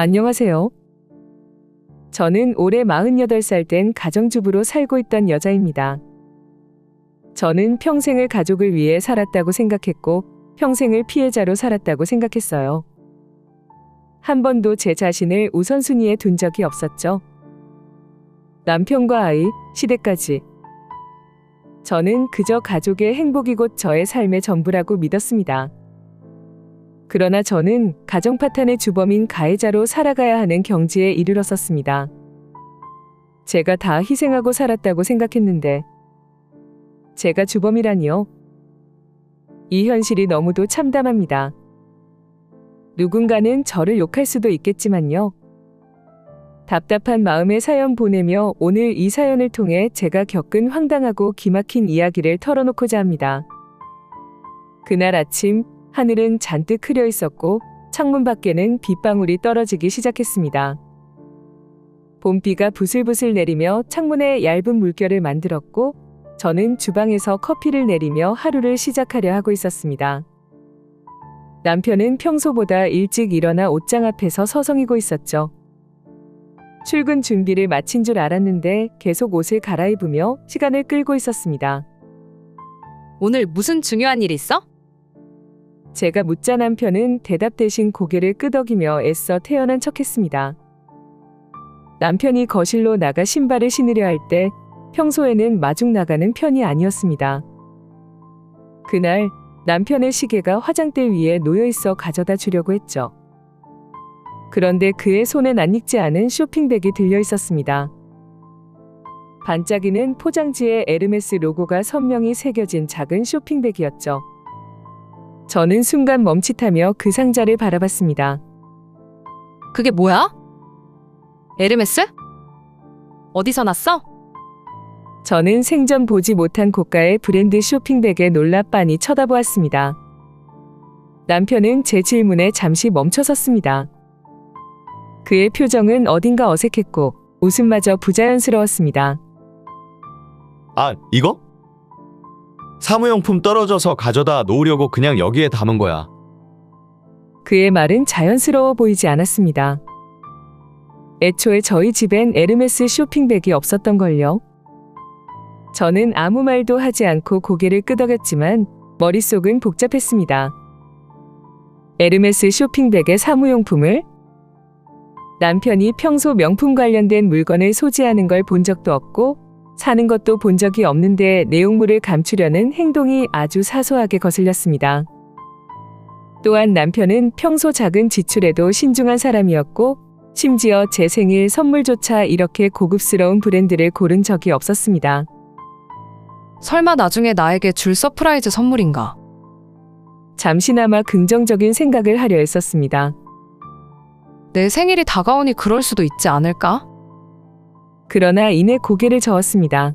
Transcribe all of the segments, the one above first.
안녕하세요. 저는 올해 48살 된 가정주부로 살고 있던 여자입니다. 저는 평생을 가족을 위해 살았다고 생각했고, 평생을 피해자로 살았다고 생각했어요. 한 번도 제 자신을 우선순위에 둔 적이 없었죠. 남편과 아이, 시댁까지. 저는 그저 가족의 행복이 곧 저의 삶의 전부라고 믿었습니다. 그러나 저는 가정 파탄의 주범인 가해자로 살아가야 하는 경지에 이르렀었습니다. 제가 다 희생하고 살았다고 생각했는데 제가 주범이라니요? 이 현실이 너무도 참담합니다. 누군가는 저를 욕할 수도 있겠지만요. 답답한 마음에 사연 보내며 오늘 이 사연을 통해 제가 겪은 황당하고 기막힌 이야기를 털어놓고자 합니다. 그날 아침 하늘은 잔뜩 흐려 있었고 창문 밖에는 빗방울이 떨어지기 시작했습니다. 봄비가 부슬부슬 내리며 창문에 얇은 물결을 만들었고 저는 주방에서 커피를 내리며 하루를 시작하려 하고 있었습니다. 남편은 평소보다 일찍 일어나 옷장 앞에서 서성이고 있었죠. 출근 준비를 마친 줄 알았는데 계속 옷을 갈아입으며 시간을 끌고 있었습니다. 오늘 무슨 중요한 일 있어? 제가 묻자 남편은 대답 대신 고개를 끄덕이며 애써 태연한 척했습니다. 남편이 거실로 나가 신발을 신으려 할 때 평소에는 마중 나가는 편이 아니었습니다. 그날 남편의 시계가 화장대 위에 놓여 있어 가져다 주려고 했죠. 그런데 그의 손에 낯익지 않은 쇼핑백이 들려 있었습니다. 반짝이는 포장지에 에르메스 로고가 선명히 새겨진 작은 쇼핑백이었죠. 저는 순간 멈칫하며 그 상자를 바라봤습니다. 그게 뭐야? 에르메스? 어디서 났어? 저는 생전 보지 못한 고가의 브랜드 쇼핑백에 놀라 빤히 쳐다보았습니다. 남편은 제 질문에 잠시 멈춰섰습니다. 그의 표정은 어딘가 어색했고 웃음마저 부자연스러웠습니다. 아, 이거? 사무용품 떨어져서 가져다 놓으려고 그냥 여기에 담은 거야. 그의 말은 자연스러워 보이지 않았습니다. 애초에 저희 집엔 에르메스 쇼핑백이 없었던걸요. 저는 아무 말도 하지 않고 고개를 끄덕였지만 머릿속은 복잡했습니다. 에르메스 쇼핑백의 사무용품을? 남편이 평소 명품 관련된 물건을 소지하는 걸 본 적도 없고 사는 것도 본 적이 없는데 내용물을 감추려는 행동이 아주 사소하게 거슬렸습니다. 또한 남편은 평소 작은 지출에도 신중한 사람이었고 심지어 제 생일 선물조차 이렇게 고급스러운 브랜드를 고른 적이 없었습니다. 설마 나중에 나에게 줄 서프라이즈 선물인가? 잠시나마 긍정적인 생각을 하려 했었습니다. 내 생일이 다가오니 그럴 수도 있지 않을까? 그러나 이내 고개를 저었습니다.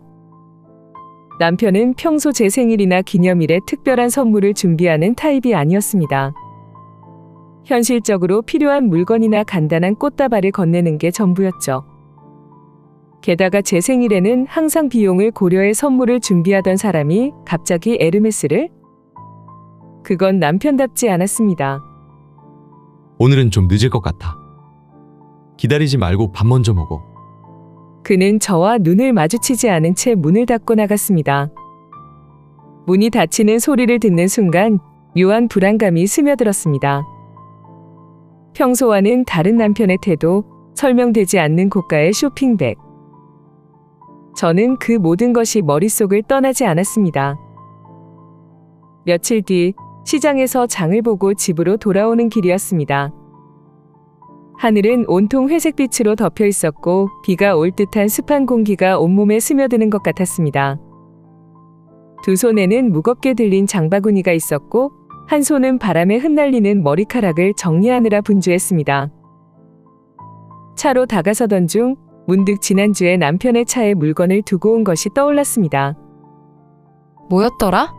남편은 평소 제 생일이나 기념일에 특별한 선물을 준비하는 타입이 아니었습니다. 현실적으로 필요한 물건이나 간단한 꽃다발을 건네는 게 전부였죠. 게다가 제 생일에는 항상 비용을 고려해 선물을 준비하던 사람이 갑자기 에르메스를? 그건 남편답지 않았습니다. 오늘은 좀 늦을 것 같아. 기다리지 말고 밥 먼저 먹어. 그는 저와 눈을 마주치지 않은 채 문을 닫고 나갔습니다. 문이 닫히는 소리를 듣는 순간 묘한 불안감이 스며들었습니다. 평소와는 다른 남편의 태도, 설명되지 않는 고가의 쇼핑백. 저는 그 모든 것이 머릿속을 떠나지 않았습니다. 며칠 뒤 시장에서 장을 보고 집으로 돌아오는 길이었습니다. 하늘은 온통 회색빛으로 덮여 있었고 비가 올 듯한 습한 공기가 온몸에 스며드는 것 같았습니다. 두 손에는 무겁게 들린 장바구니가 있었고 한 손은 바람에 흩날리는 머리카락을 정리하느라 분주했습니다. 차로 다가서던 중 문득 지난주에 남편의 차에 물건을 두고 온 것이 떠올랐습니다. 뭐였더라?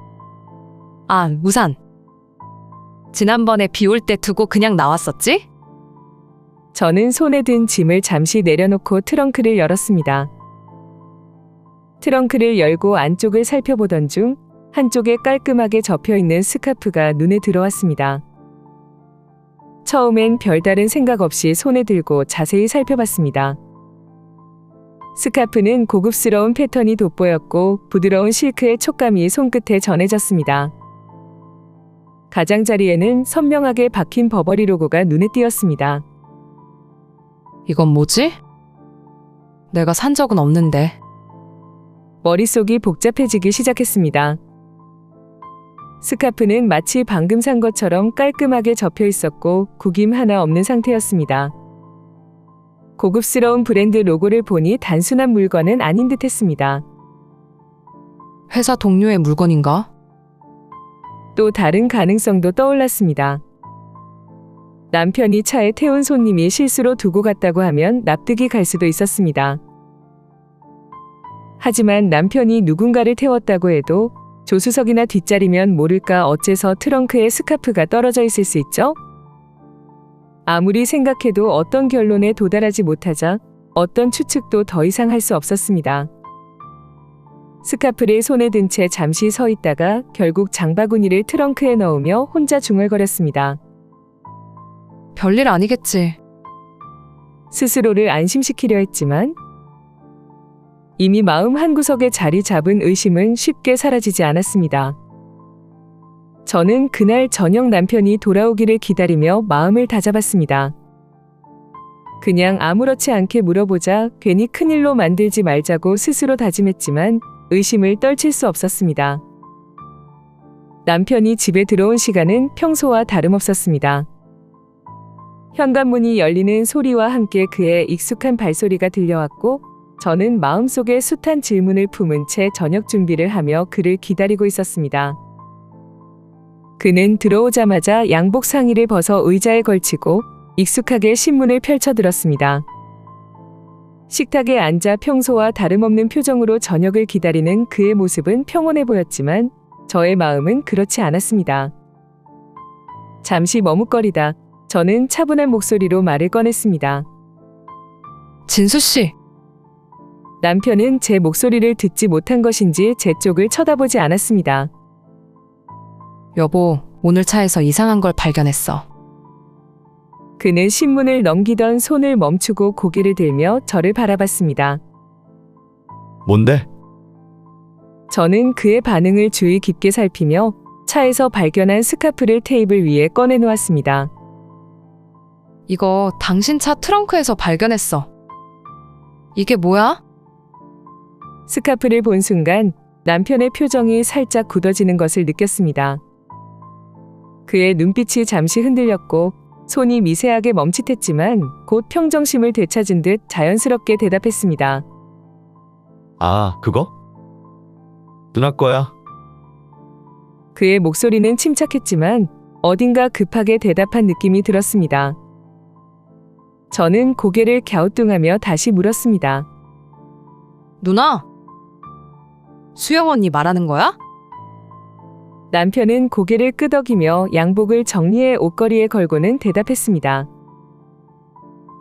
아, 우산. 지난번에 비 올 때 두고 그냥 나왔었지? 저는 손에 든 짐을 잠시 내려놓고 트렁크를 열었습니다. 트렁크를 열고 안쪽을 살펴보던 중 한쪽에 깔끔하게 접혀있는 스카프가 눈에 들어왔습니다. 처음엔 별다른 생각 없이 손에 들고 자세히 살펴봤습니다. 스카프는 고급스러운 패턴이 돋보였고 부드러운 실크의 촉감이 손끝에 전해졌습니다. 가장자리에는 선명하게 박힌 버버리 로고가 눈에 띄었습니다. 이건 뭐지? 내가 산 적은 없는데. 머릿속이 복잡해지기 시작했습니다. 스카프는 마치 방금 산 것처럼 깔끔하게 접혀 있었고 구김 하나 없는 상태였습니다. 고급스러운 브랜드 로고를 보니 단순한 물건은 아닌 듯했습니다. 회사 동료의 물건인가? 또 다른 가능성도 떠올랐습니다. 남편이 차에 태운 손님이 실수로 두고 갔다고 하면 납득이 갈 수도 있었습니다. 하지만 남편이 누군가를 태웠다고 해도 조수석이나 뒷자리면 모를까 어째서 트렁크에 스카프가 떨어져 있을 수 있죠? 아무리 생각해도 어떤 결론에 도달하지 못하자 어떤 추측도 더 이상 할 수 없었습니다. 스카프를 손에 든 채 잠시 서 있다가 결국 장바구니를 트렁크에 넣으며 혼자 중얼거렸습니다. 별일 아니겠지. 스스로를 안심시키려 했지만 이미 마음 한구석에 자리 잡은 의심은 쉽게 사라지지 않았습니다. 저는 그날 저녁 남편이 돌아오기를 기다리며 마음을 다잡았습니다. 그냥 아무렇지 않게 물어보자 괜히 큰일로 만들지 말자고 스스로 다짐했지만 의심을 떨칠 수 없었습니다. 남편이 집에 들어온 시간은 평소와 다름없었습니다. 현관문이 열리는 소리와 함께 그의 익숙한 발소리가 들려왔고 저는 마음속에 숱한 질문을 품은 채 저녁 준비를 하며 그를 기다리고 있었습니다. 그는 들어오자마자 양복 상의를 벗어 의자에 걸치고 익숙하게 신문을 펼쳐들었습니다. 식탁에 앉아 평소와 다름없는 표정으로 저녁을 기다리는 그의 모습은 평온해 보였지만 저의 마음은 그렇지 않았습니다. 잠시 머뭇거리다 저는 차분한 목소리로 말을 꺼냈습니다. 진수 씨, 남편은 제 목소리를 듣지 못한 것인지 제 쪽을 쳐다보지 않았습니다. 여보, 오늘 차에서 이상한 걸 발견했어. 그는 신문을 넘기던 손을 멈추고 고개를 들며 저를 바라봤습니다. 뭔데? 저는 그의 반응을 주의 깊게 살피며 차에서 발견한 스카프를 테이블 위에 꺼내놓았습니다. 이거 당신 차 트렁크에서 발견했어. 이게 뭐야? 스카프를 본 순간 남편의 표정이 살짝 굳어지는 것을 느꼈습니다. 그의 눈빛이 잠시 흔들렸고 손이 미세하게 멈칫했지만 곧 평정심을 되찾은 듯 자연스럽게 대답했습니다. 아, 그거? 누나 거야. 그의 목소리는 침착했지만 어딘가 급하게 대답한 느낌이 들었습니다. 저는 고개를 갸우뚱하며 다시 물었습니다. 누나? 수영 언니 말하는 거야? 남편은 고개를 끄덕이며 양복을 정리해 옷걸이에 걸고는 대답했습니다.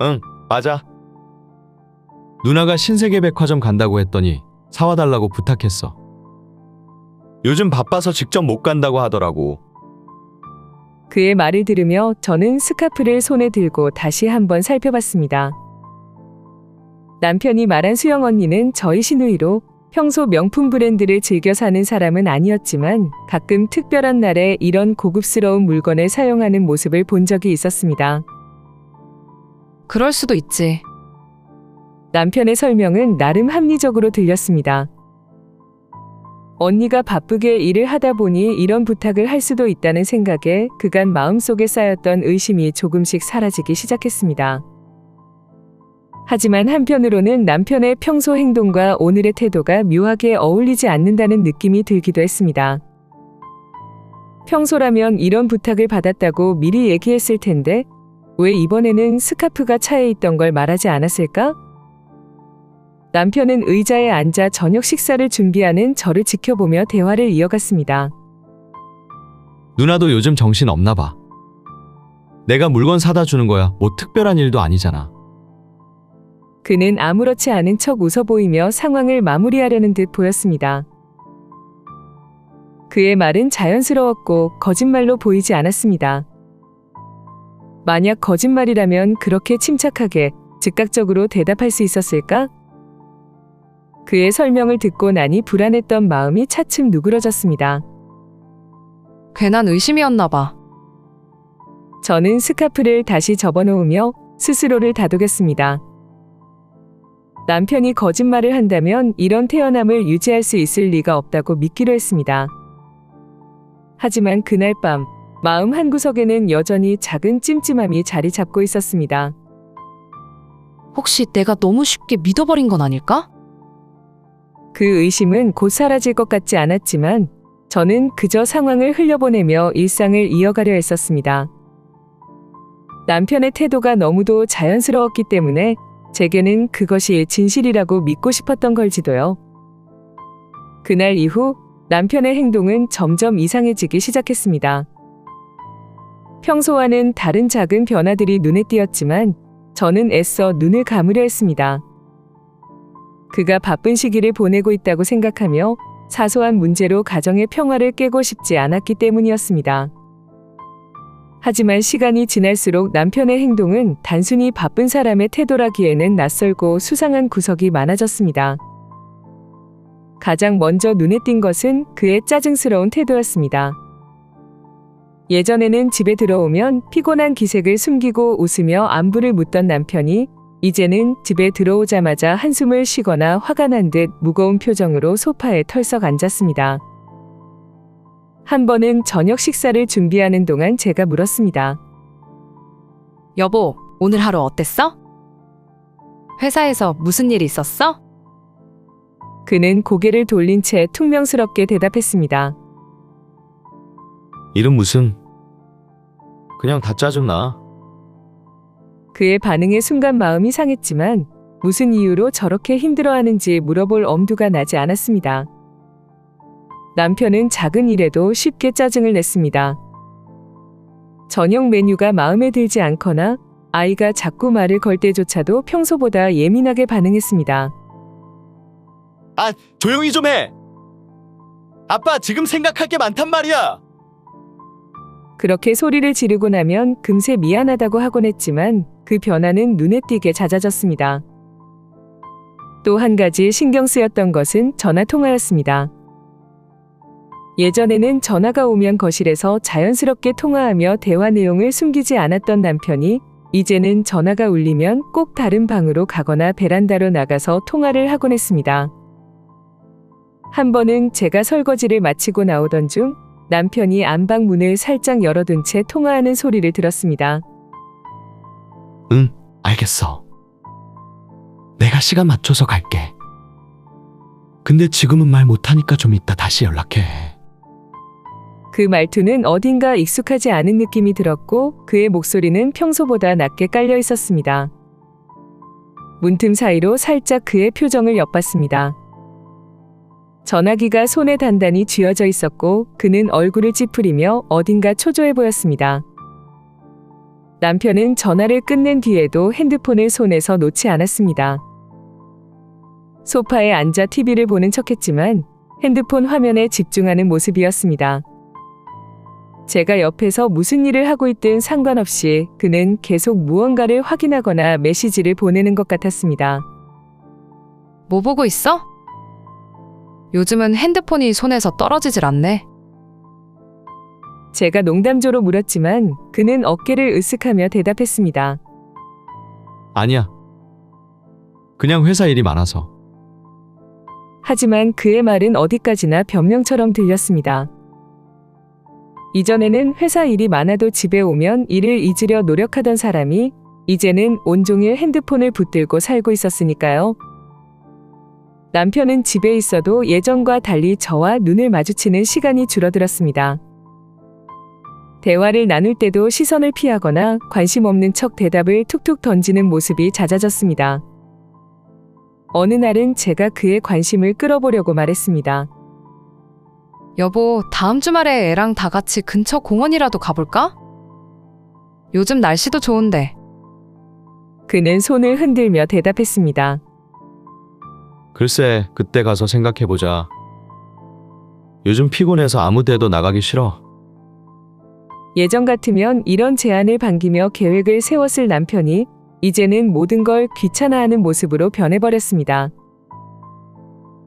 응, 맞아. 누나가 신세계백화점 간다고 했더니 사와달라고 부탁했어. 요즘 바빠서 직접 못 간다고 하더라고. 그의 말을 들으며 저는 스카프를 손에 들고 다시 한번 살펴봤습니다. 남편이 말한 수영 언니는 저희 시누이로 평소 명품 브랜드를 즐겨 사는 사람은 아니었지만 가끔 특별한 날에 이런 고급스러운 물건을 사용하는 모습을 본 적이 있었습니다. 그럴 수도 있지. 남편의 설명은 나름 합리적으로 들렸습니다. 언니가 바쁘게 일을 하다 보니 이런 부탁을 할 수도 있다는 생각에 그간 마음속에 쌓였던 의심이 조금씩 사라지기 시작했습니다. 하지만 한편으로는 남편의 평소 행동과 오늘의 태도가 묘하게 어울리지 않는다는 느낌이 들기도 했습니다. 평소라면 이런 부탁을 받았다고 미리 얘기했을 텐데 왜 이번에는 스카프가 차에 있던 걸 말하지 않았을까? 남편은 의자에 앉아 저녁 식사를 준비하는 저를 지켜보며 대화를 이어갔습니다. 누나도 요즘 정신 없나 봐. 내가 물건 사다 주는 거야. 뭐 특별한 일도 아니잖아. 그는 아무렇지 않은 척 웃어 보이며 상황을 마무리하려는 듯 보였습니다. 그의 말은 자연스러웠고 거짓말로 보이지 않았습니다. 만약 거짓말이라면 그렇게 침착하게 즉각적으로 대답할 수 있었을까? 그의 설명을 듣고 나니 불안했던 마음이 차츰 누그러졌습니다. 괜한 의심이었나 봐. 저는 스카프를 다시 접어놓으며 스스로를 다독였습니다. 남편이 거짓말을 한다면 이런 태어남을 유지할 수 있을 리가 없다고 믿기로 했습니다. 하지만 그날 밤 마음 한구석에는 여전히 작은 찜찜함이 자리 잡고 있었습니다. 혹시 내가 너무 쉽게 믿어버린 건 아닐까? 그 의심은 곧 사라질 것 같지 않았지만 저는 그저 상황을 흘려보내며 일상을 이어가려 했었습니다. 남편의 태도가 너무도 자연스러웠기 때문에 제게는 그것이 진실이라고 믿고 싶었던 걸지도요. 그날 이후 남편의 행동은 점점 이상해지기 시작했습니다. 평소와는 다른 작은 변화들이 눈에 띄었지만 저는 애써 눈을 감으려 했습니다. 그가 바쁜 시기를 보내고 있다고 생각하며 사소한 문제로 가정의 평화를 깨고 싶지 않았기 때문이었습니다. 하지만 시간이 지날수록 남편의 행동은 단순히 바쁜 사람의 태도라기에는 낯설고 수상한 구석이 많아졌습니다. 가장 먼저 눈에 띈 것은 그의 짜증스러운 태도였습니다. 예전에는 집에 들어오면 피곤한 기색을 숨기고 웃으며 안부를 묻던 남편이 이제는 집에 들어오자마자 한숨을 쉬거나 화가 난 듯 무거운 표정으로 소파에 털썩 앉았습니다. 한 번은 저녁 식사를 준비하는 동안 제가 물었습니다. 여보, 오늘 하루 어땠어? 회사에서 무슨 일 있었어? 그는 고개를 돌린 채 퉁명스럽게 대답했습니다. 일은 무슨? 그냥 다 짜증나. 그의 반응에 순간 마음이 상했지만 무슨 이유로 저렇게 힘들어하는지 물어볼 엄두가 나지 않았습니다. 남편은 작은 일에도 쉽게 짜증을 냈습니다. 저녁 메뉴가 마음에 들지 않거나 아이가 자꾸 말을 걸 때조차도 평소보다 예민하게 반응했습니다. 아, 조용히 좀 해. 아빠 지금 생각할 게 많단 말이야. 그렇게 소리를 지르고 나면 금세 미안하다고 하곤 했지만 그 변화는 눈에 띄게 잦아졌습니다. 또 한 가지 신경 쓰였던 것은 전화 통화였습니다. 예전에는 전화가 오면 거실에서 자연스럽게 통화하며 대화 내용을 숨기지 않았던 남편이 이제는 전화가 울리면 꼭 다른 방으로 가거나 베란다로 나가서 통화를 하곤 했습니다. 한 번은 제가 설거지를 마치고 나오던 중 남편이 안방 문을 살짝 열어둔 채 통화하는 소리를 들었습니다. 응, 알겠어. 내가 시간 맞춰서 갈게. 근데 지금은 말 못하니까 좀 이따 다시 연락해. 그 말투는 어딘가 익숙하지 않은 느낌이 들었고 그의 목소리는 평소보다 낮게 깔려 있었습니다. 문틈 사이로 살짝 그의 표정을 엿봤습니다. 전화기가 손에 단단히 쥐어져 있었고 그는 얼굴을 찌푸리며 어딘가 초조해 보였습니다. 남편은 전화를 끝낸 뒤에도 핸드폰을 손에서 놓지 않았습니다. 소파에 앉아 TV를 보는 척했지만 핸드폰 화면에 집중하는 모습이었습니다. 제가 옆에서 무슨 일을 하고 있든 상관없이 그는 계속 무언가를 확인하거나 메시지를 보내는 것 같았습니다. 뭐 보고 있어? 요즘은 핸드폰이 손에서 떨어지질 않네. 제가 농담조로 물었지만 그는 어깨를 으쓱하며 대답했습니다. 아니야. 그냥 회사 일이 많아서. 하지만 그의 말은 어디까지나 변명처럼 들렸습니다. 이전에는 회사 일이 많아도 집에 오면 일을 잊으려 노력하던 사람이 이제는 온종일 핸드폰을 붙들고 살고 있었으니까요. 남편은 집에 있어도 예전과 달리 저와 눈을 마주치는 시간이 줄어들었습니다. 대화를 나눌 때도 시선을 피하거나 관심 없는 척 대답을 툭툭 던지는 모습이 잦아졌습니다. 어느 날은 제가 그의 관심을 끌어보려고 말했습니다. 여보, 다음 주말에 애랑 다 같이 근처 공원이라도 가볼까? 요즘 날씨도 좋은데. 그는 손을 흔들며 대답했습니다. 글쎄, 그때 가서 생각해보자. 요즘 피곤해서 아무 데도 나가기 싫어. 예전 같으면 이런 제안을 반기며 계획을 세웠을 남편이 이제는 모든 걸 귀찮아하는 모습으로 변해버렸습니다.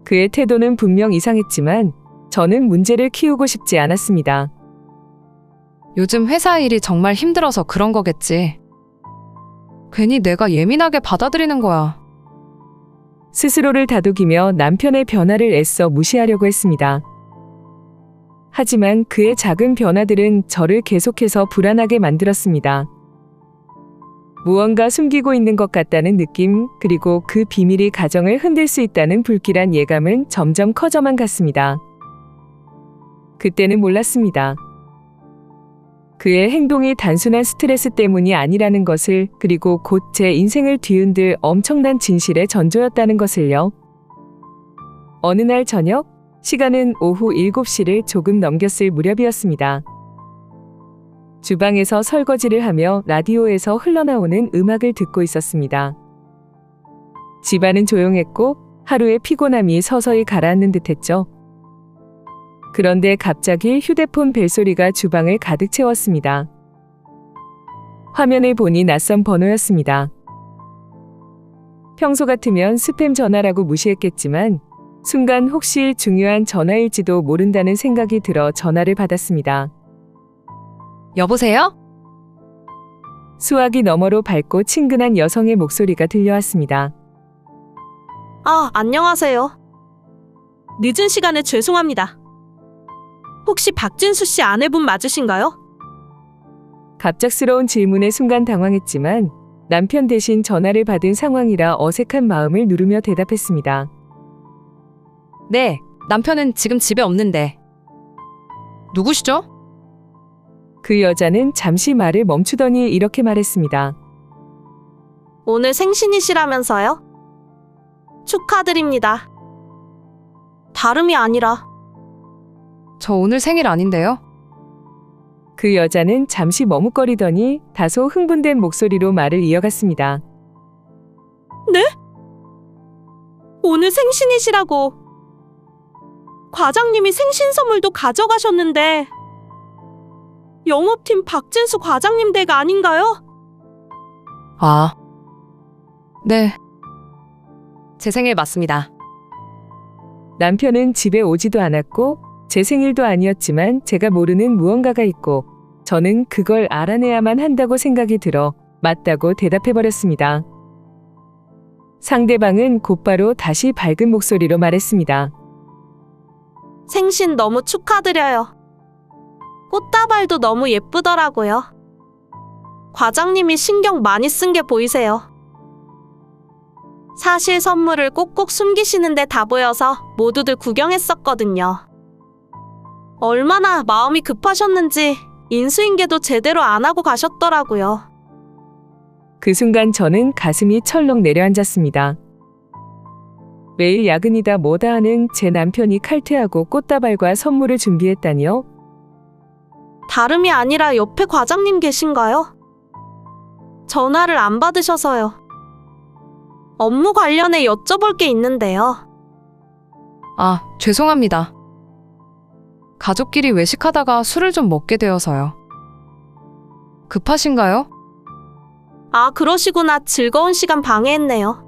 그의 태도는 분명 이상했지만 저는 문제를 키우고 싶지 않았습니다. 요즘 회사 일이 정말 힘들어서 그런 거겠지. 괜히 내가 예민하게 받아들이는 거야. 스스로를 다독이며 남편의 변화를 애써 무시하려고 했습니다. 하지만 그의 작은 변화들은 저를 계속해서 불안하게 만들었습니다. 무언가 숨기고 있는 것 같다는 느낌, 그리고 그 비밀이 가정을 흔들 수 있다는 불길한 예감은 점점 커져만 갔습니다. 그때는 몰랐습니다. 그의 행동이 단순한 스트레스 때문이 아니라는 것을, 그리고 곧 제 인생을 뒤흔들 엄청난 진실의 전조였다는 것을요. 어느 날 저녁, 시간은 오후 7시를 조금 넘겼을 무렵이었습니다. 주방에서 설거지를 하며 라디오에서 흘러나오는 음악을 듣고 있었습니다. 집안은 조용했고 하루의 피곤함이 서서히 가라앉는 듯했죠. 그런데 갑자기 휴대폰 벨소리가 주방을 가득 채웠습니다. 화면을 보니 낯선 번호였습니다. 평소 같으면 스팸 전화라고 무시했겠지만 순간 혹시 중요한 전화일지도 모른다는 생각이 들어 전화를 받았습니다. 여보세요? 수화기 너머로 밝고 친근한 여성의 목소리가 들려왔습니다. 아, 안녕하세요. 늦은 시간에 죄송합니다. 혹시 박진수 씨 아내분 맞으신가요? 갑작스러운 질문에 순간 당황했지만 남편 대신 전화를 받은 상황이라 어색한 마음을 누르며 대답했습니다. 네, 남편은 지금 집에 없는데. 누구시죠? 그 여자는 잠시 말을 멈추더니 이렇게 말했습니다. 오늘 생신이시라면서요? 축하드립니다. 다름이 아니라 저 오늘 생일 아닌데요? 그 여자는 잠시 머뭇거리더니 다소 흥분된 목소리로 말을 이어갔습니다. 오늘 생신이시라고. 과장님이 생신 선물도 가져가셨는데 영업팀 박진수 과장님 댁 아닌가요? 아, 네. 제 생일 맞습니다. 남편은 집에 오지도 않았고 제 생일도 아니었지만 제가 모르는 무언가가 있고 저는 그걸 알아내야만 한다고 생각이 들어 맞다고 대답해버렸습니다. 상대방은 곧바로 다시 밝은 목소리로 말했습니다. 생신 너무 축하드려요. 꽃다발도 너무 예쁘더라고요. 과장님이 신경 많이 쓴 게 보이세요. 사실 선물을 꼭꼭 숨기시는데 다 보여서 모두들 구경했었거든요. 얼마나 마음이 급하셨는지 인수인계도 제대로 안 하고 가셨더라고요. 그 순간 저는 가슴이 철렁 내려앉았습니다. 매일 야근이다 뭐다 하는 제 남편이 칼퇴하고 꽃다발과 선물을 준비했다니요? 다름이 아니라 옆에 과장님 계신가요? 전화를 안 받으셔서요. 업무 관련해 여쭤볼 게 있는데요. 아, 죄송합니다. 가족끼리 외식하다가 술을 좀 먹게 되어서요. 급하신가요? 아, 그러시구나. 즐거운 시간 방해했네요.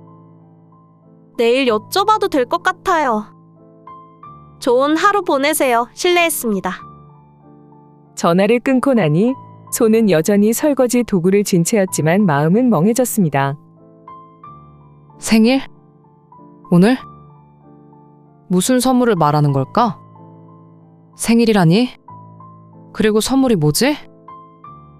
내일 여쭤봐도 될 것 같아요. 좋은 하루 보내세요. 실례했습니다. 전화를 끊고 나니 손은 여전히 설거지 도구를 쥔 채였지만 마음은 멍해졌습니다. 생일? 오늘? 무슨 선물을 말하는 걸까? 생일이라니? 그리고 선물이 뭐지?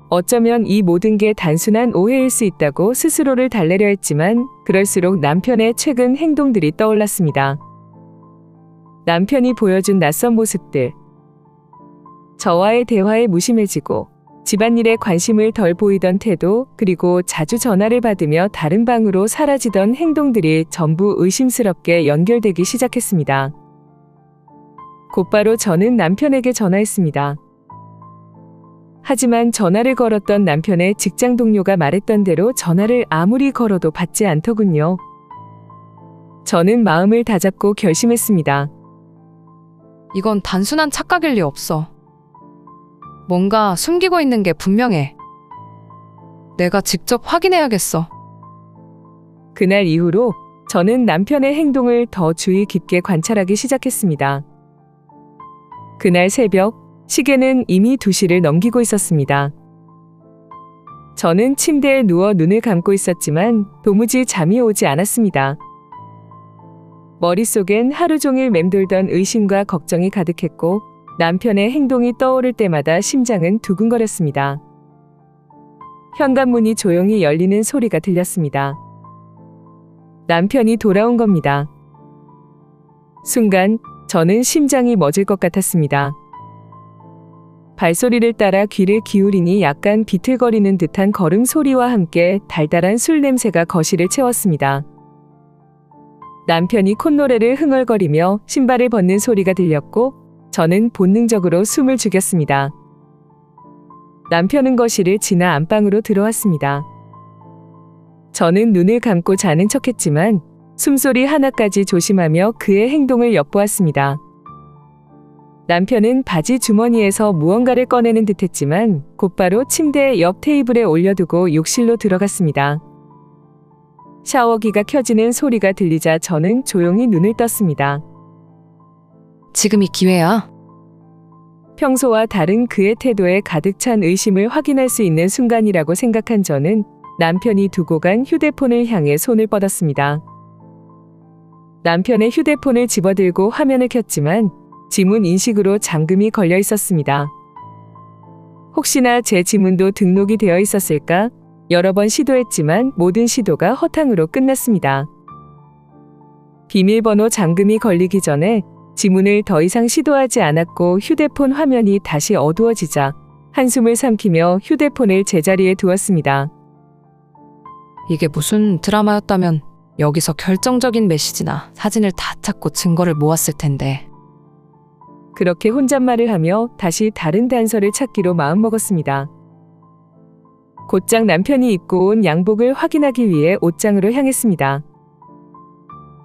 어쩌면 이 모든 게 단순한 오해일 수 있다고 스스로를 달래려 했지만 그럴수록 남편의 최근 행동들이 떠올랐습니다. 남편이 보여준 낯선 모습들. 저와의 대화에 무심해지고 집안일에 관심을 덜 보이던 태도, 그리고 자주 전화를 받으며 다른 방으로 사라지던 행동들이 전부 의심스럽게 연결되기 시작했습니다. 곧바로 저는 남편에게 전화했습니다. 하지만 전화를 걸었던 남편의 직장 동료가 말했던 대로 전화를 아무리 걸어도 받지 않더군요. 저는 마음을 다잡고 결심했습니다. 이건 단순한 착각일 리 없어. 뭔가 숨기고 있는 게 분명해. 내가 직접 확인해야겠어. 그날 이후로 저는 남편의 행동을 더 주의 깊게 관찰하기 시작했습니다. 그날 새벽, 시계는 이미 2시를 넘기고 있었습니다. 저는 침대에 누워 눈을 감고 있었지만 도무지 잠이 오지 않았습니다. 머릿속엔 하루 종일 맴돌던 의심과 걱정이 가득했고 남편의 행동이 떠오를 때마다 심장은 두근거렸습니다. 현관문이 조용히 열리는 소리가 들렸습니다. 남편이 돌아온 겁니다. 순간 저는 심장이 멎을 것 같았습니다. 발소리를 따라 귀를 기울이니 약간 비틀거리는 듯한 걸음 소리와 함께 달달한 술 냄새가 거실을 채웠습니다. 남편이 콧노래를 흥얼거리며 신발을 벗는 소리가 들렸고 저는 본능적으로 숨을 죽였습니다. 남편은 거실을 지나 안방으로 들어왔습니다. 저는 눈을 감고 자는 척했지만 숨소리 하나까지 조심하며 그의 행동을 엿보았습니다. 남편은 바지 주머니에서 무언가를 꺼내는 듯했지만 곧바로 침대 옆 테이블에 올려두고 욕실로 들어갔습니다. 샤워기가 켜지는 소리가 들리자 저는 조용히 눈을 떴습니다. 지금이 기회야. 평소와 다른 그의 태도에 가득 찬 의심을 확인할 수 있는 순간이라고 생각한 저는 남편이 두고 간 휴대폰을 향해 손을 뻗었습니다. 남편의 휴대폰을 집어들고 화면을 켰지만 지문 인식으로 잠금이 걸려 있었습니다. 혹시나 제 지문도 등록이 되어 있었을까? 여러 번 시도했지만 모든 시도가 허탕으로 끝났습니다. 비밀번호 잠금이 걸리기 전에 지문을 더 이상 시도하지 않았고 휴대폰 화면이 다시 어두워지자 한숨을 삼키며 휴대폰을 제자리에 두었습니다. 이게 무슨 드라마였다면 여기서 결정적인 메시지나 사진을 다 찾고 증거를 모았을 텐데. 그렇게 혼잣말을 하며 다시 다른 단서를 찾기로 마음먹었습니다. 곧장 남편이 입고 온 양복을 확인하기 위해 옷장으로 향했습니다.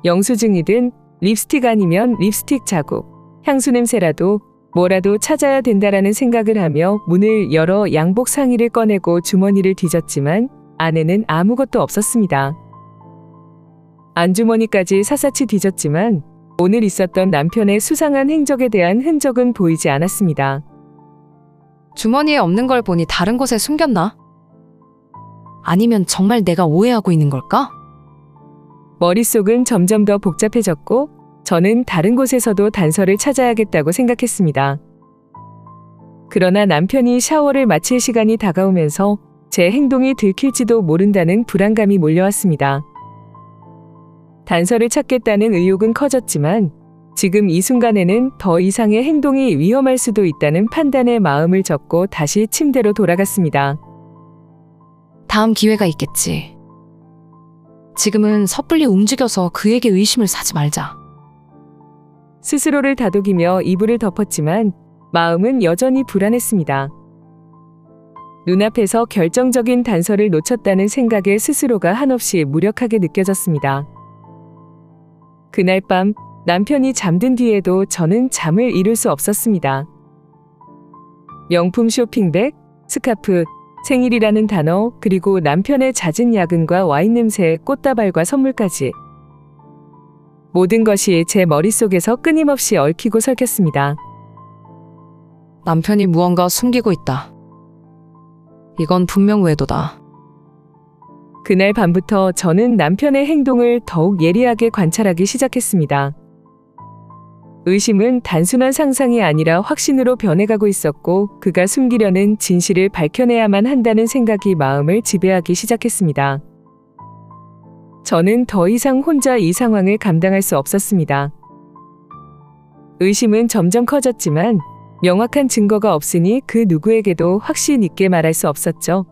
영수증이든 립스틱 아니면 립스틱 자국, 향수 냄새라도 뭐라도 찾아야 된다라는 생각을 하며 문을 열어 양복 상의를 꺼내고 주머니를 뒤졌지만 안에는 아무것도 없었습니다. 안주머니까지 샅샅이 뒤졌지만 오늘 있었던 남편의 수상한 행적에 대한 흔적은 보이지 않았습니다. 주머니에 없는 걸 보니 다른 곳에 숨겼나? 아니면 정말 내가 오해하고 있는 걸까? 머릿속은 점점 더 복잡해졌고 저는 다른 곳에서도 단서를 찾아야겠다고 생각했습니다. 그러나 남편이 샤워를 마칠 시간이 다가오면서 제 행동이 들킬지도 모른다는 불안감이 몰려왔습니다. 단서를 찾겠다는 의욕은 커졌지만 지금 이 순간에는 더 이상의 행동이 위험할 수도 있다는 판단에 마음을 접고 다시 침대로 돌아갔습니다. 다음 기회가 있겠지. 지금은 섣불리 움직여서 그에게 의심을 사지 말자. 스스로를 다독이며 이불을 덮었지만 마음은 여전히 불안했습니다. 눈앞에서 결정적인 단서를 놓쳤다는 생각에 스스로가 한없이 무력하게 느껴졌습니다. 그날 밤 남편이 잠든 뒤에도 저는 잠을 이룰 수 없었습니다. 명품 쇼핑백, 스카프, 생일이라는 단어, 그리고 남편의 잦은 야근과 와인 냄새, 꽃다발과 선물까지. 모든 것이 제 머릿속에서 끊임없이 얽히고 설켰습니다. 남편이 무언가 숨기고 있다. 이건 분명 외도다. 그날 밤부터 저는 남편의 행동을 더욱 예리하게 관찰하기 시작했습니다. 의심은 단순한 상상이 아니라 확신으로 변해가고 있었고 그가 숨기려는 진실을 밝혀내야만 한다는 생각이 마음을 지배하기 시작했습니다. 저는 더 이상 혼자 이 상황을 감당할 수 없었습니다. 의심은 점점 커졌지만 명확한 증거가 없으니 그 누구에게도 확신 있게 말할 수 없었죠.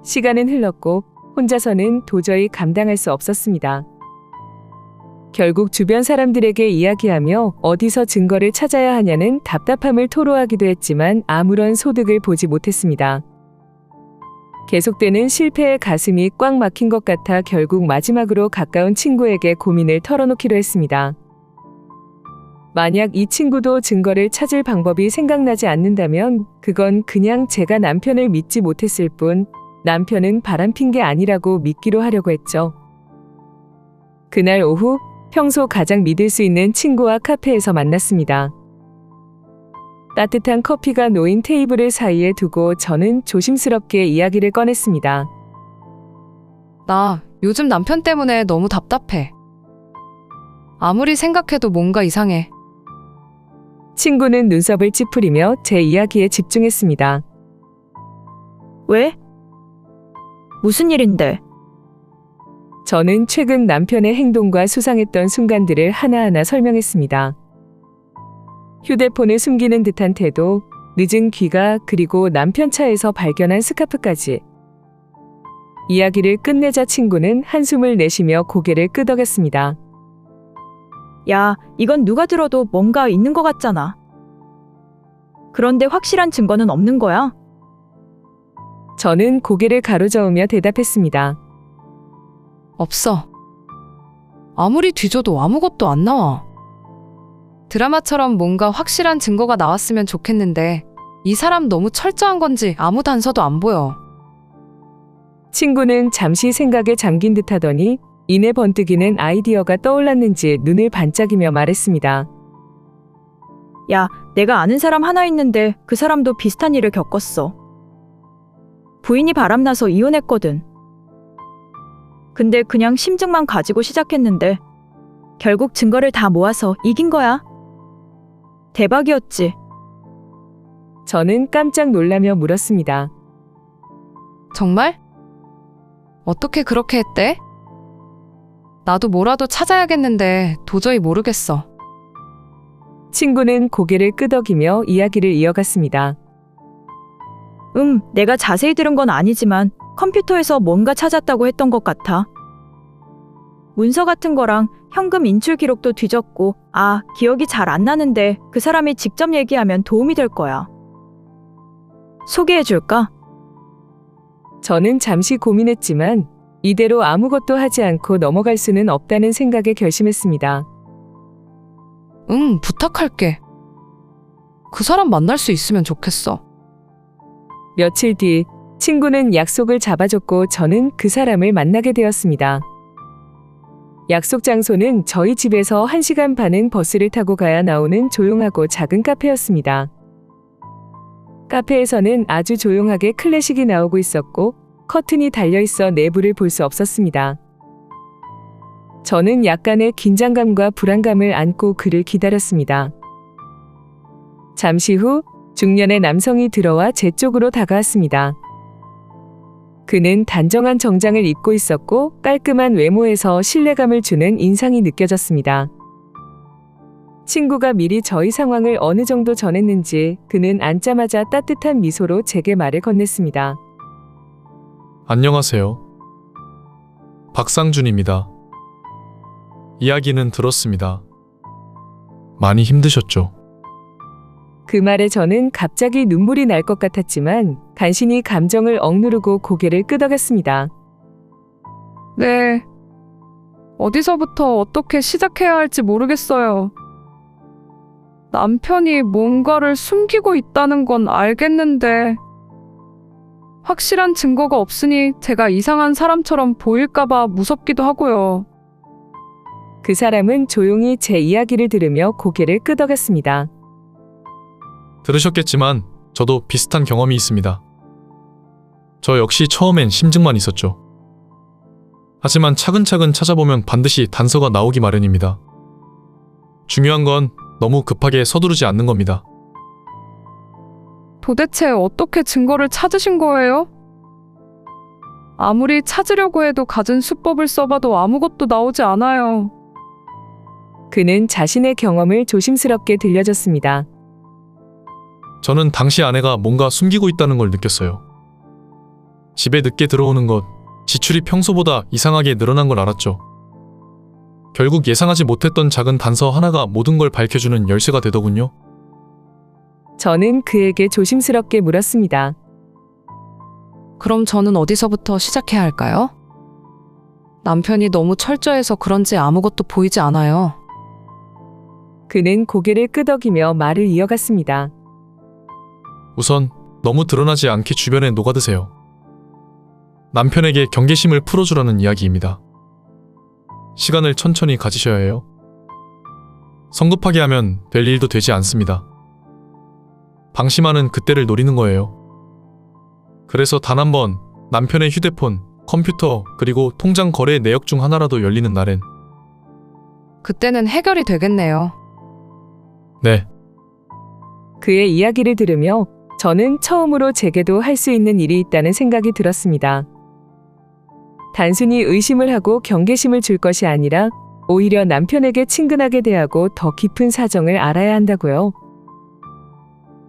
시간은 흘렀고 혼자서는 도저히 감당할 수 없었습니다. 결국 주변 사람들에게 이야기하며 어디서 증거를 찾아야 하냐는 답답함을 토로하기도 했지만 아무런 소득을 보지 못했습니다. 계속되는 실패에 가슴이 꽉 막힌 것 같아 결국 마지막으로 가까운 친구에게 고민을 털어놓기로 했습니다. 만약 이 친구도 증거를 찾을 방법이 생각나지 않는다면 그건 그냥 제가 남편을 믿지 못했을 뿐 남편은 바람핀 게 아니라고 믿기로 하려고 했죠. 그날 오후 평소 가장 믿을 수 있는 친구와 카페에서 만났습니다. 따뜻한 커피가 놓인 테이블을 사이에 두고 저는 조심스럽게 이야기를 꺼냈습니다. 나 요즘 남편 때문에 너무 답답해. 아무리 생각해도 뭔가 이상해. 친구는 눈썹을 찌푸리며 제 이야기에 집중했습니다. 왜? 무슨 일인데? 저는 최근 남편의 행동과 수상했던 순간들을 하나하나 설명했습니다. 휴대폰을 숨기는 듯한 태도, 늦은 귀가, 그리고 남편 차에서 발견한 스카프까지. 이야기를 끝내자 친구는 한숨을 내쉬며 고개를 끄덕였습니다. 야, 이건 누가 들어도 뭔가 있는 것 같잖아. 그런데 확실한 증거는 없는 거야? 저는 고개를 가로저으며 대답했습니다. 없어. 아무리 뒤져도 아무것도 안 나와. 드라마처럼 뭔가 확실한 증거가 나왔으면 좋겠는데 이 사람 너무 철저한 건지 아무 단서도 안 보여. 친구는 잠시 생각에 잠긴 듯하더니 이내 번뜩이는 아이디어가 떠올랐는지 눈을 반짝이며 말했습니다. 야, 내가 아는 사람 하나 있는데 그 사람도 비슷한 일을 겪었어. 부인이 바람나서 이혼했거든. 근데 그냥 심증만 가지고 시작했는데 결국 증거를 다 모아서 이긴 거야. 대박이었지. 저는 깜짝 놀라며 물었습니다. 정말? 어떻게 그렇게 했대? 나도 뭐라도 찾아야겠는데 도저히 모르겠어. 친구는 고개를 끄덕이며 이야기를 이어갔습니다. 내가 자세히 들은 건 아니지만 컴퓨터에서 뭔가 찾았다고 했던 것 같아. 문서 같은 거랑 현금 인출 기록도 뒤졌고, 기억이 잘 안 나는데 그 사람이 직접 얘기하면 도움이 될 거야. 소개해 줄까? 저는 잠시 고민했지만 이대로 아무것도 하지 않고 넘어갈 수는 없다는 생각에 결심했습니다. 응, 부탁할게. 그 사람 만날 수 있으면 좋겠어. 며칠 뒤 친구는 약속을 잡아줬고 저는 그 사람을 만나게 되었습니다. 약속 장소는 저희 집에서 1시간 반은 버스를 타고 가야 나오는 조용하고 작은 카페였습니다. 카페에서는 아주 조용하게 클래식이 나오고 있었고 커튼이 달려있어 내부를 볼 수 없었습니다. 저는 약간의 긴장감과 불안감을 안고 그를 기다렸습니다. 잠시 후 중년의 남성이 들어와 제 쪽으로 다가왔습니다. 그는 단정한 정장을 입고 있었고 깔끔한 외모에서 신뢰감을 주는 인상이 느껴졌습니다. 친구가 미리 저희 상황을 어느 정도 전했는지 그는 앉자마자 따뜻한 미소로 제게 말을 건넸습니다. 안녕하세요. 박상준입니다. 이야기는 들었습니다. 많이 힘드셨죠? 그 말에 저는 갑자기 눈물이 날 것 같았지만 간신히 감정을 억누르고 고개를 끄덕였습니다. 네. 어디서부터 어떻게 시작해야 할지 모르겠어요. 남편이 뭔가를 숨기고 있다는 건 알겠는데 확실한 증거가 없으니 제가 이상한 사람처럼 보일까봐 무섭기도 하고요. 그 사람은 조용히 제 이야기를 들으며 고개를 끄덕였습니다. 들으셨겠지만 저도 비슷한 경험이 있습니다. 저 역시 처음엔 심증만 있었죠. 하지만 차근차근 찾아보면 반드시 단서가 나오기 마련입니다. 중요한 건 너무 급하게 서두르지 않는 겁니다. 도대체 어떻게 증거를 찾으신 거예요? 아무리 찾으려고 해도 갖은 수법을 써봐도 아무것도 나오지 않아요. 그는 자신의 경험을 조심스럽게 들려줬습니다. 저는 당시 아내가 뭔가 숨기고 있다는 걸 느꼈어요. 집에 늦게 들어오는 것, 지출이 평소보다 이상하게 늘어난 걸 알았죠. 결국 예상하지 못했던 작은 단서 하나가 모든 걸 밝혀주는 열쇠가 되더군요. 저는 그에게 조심스럽게 물었습니다. 그럼 저는 어디서부터 시작해야 할까요? 남편이 너무 철저해서 그런지 아무것도 보이지 않아요. 그는 고개를 끄덕이며 말을 이어갔습니다. 우선 너무 드러나지 않게 주변에 녹아드세요. 남편에게 경계심을 풀어주라는 이야기입니다. 시간을 천천히 가지셔야 해요. 성급하게 하면 될 일도 되지 않습니다. 방심하는 그때를 노리는 거예요. 그래서 단 한 번 남편의 휴대폰, 컴퓨터, 그리고 통장 거래 내역 중 하나라도 열리는 날엔 그때는 해결이 되겠네요. 네, 그의 이야기를 들으며 저는 처음으로 제게도 할 수 있는 일이 있다는 생각이 들었습니다. 단순히 의심을 하고 경계심을 줄 것이 아니라 오히려 남편에게 친근하게 대하고 더 깊은 사정을 알아야 한다고요.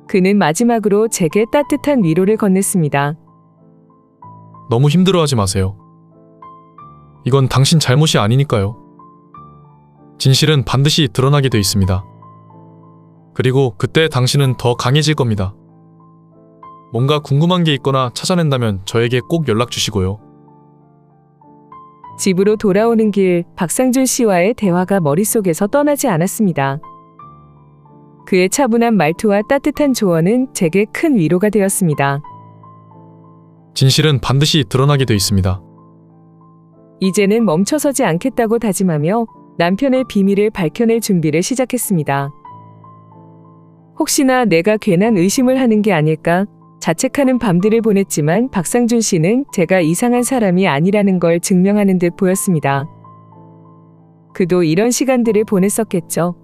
그는 마지막으로 제게 따뜻한 위로를 건넸습니다. 너무 힘들어하지 마세요. 이건 당신 잘못이 아니니까요. 진실은 반드시 드러나게 돼 있습니다. 그리고 그때 당신은 더 강해질 겁니다. 뭔가 궁금한 게 있거나 찾아낸다면 저에게 꼭 연락 주시고요. 집으로 돌아오는 길 박상준 씨와의 대화가 머릿속에서 떠나지 않았습니다. 그의 차분한 말투와 따뜻한 조언은 제게 큰 위로가 되었습니다. 진실은 반드시 드러나게 돼 있습니다. 이제는 멈춰서지 않겠다고 다짐하며 남편의 비밀을 밝혀낼 준비를 시작했습니다. 혹시나 내가 괜한 의심을 하는 게 아닐까 자책하는 밤들을 보냈지만 박상준 씨는 제가 이상한 사람이 아니라는 걸 증명하는 듯 보였습니다. 그도 이런 시간들을 보냈었겠죠.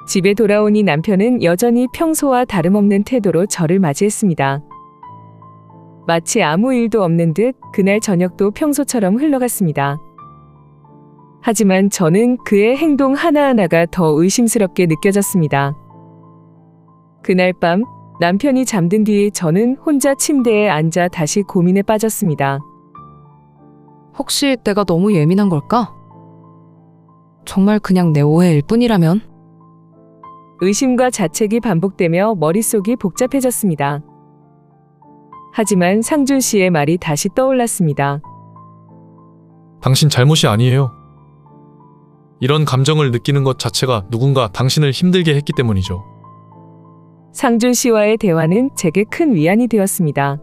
집에 돌아오니 남편은 여전히 평소와 다름없는 태도로 저를 맞이했습니다. 마치 아무 일도 없는 듯 그날 저녁도 평소처럼 흘러갔습니다. 하지만 저는 그의 행동 하나하나가 더 의심스럽게 느껴졌습니다. 그날 밤 남편이 잠든 뒤 저는 혼자 침대에 앉아 다시 고민에 빠졌습니다. 혹시 내가 너무 예민한 걸까? 정말 그냥 내 오해일 뿐이라면? 의심과 자책이 반복되며 머릿속이 복잡해졌습니다. 하지만 상준 씨의 말이 다시 떠올랐습니다. 당신 잘못이 아니에요. 이런 감정을 느끼는 것 자체가 누군가 당신을 힘들게 했기 때문이죠. 상준 씨와의 대화는 제게 큰 위안이 되었습니다.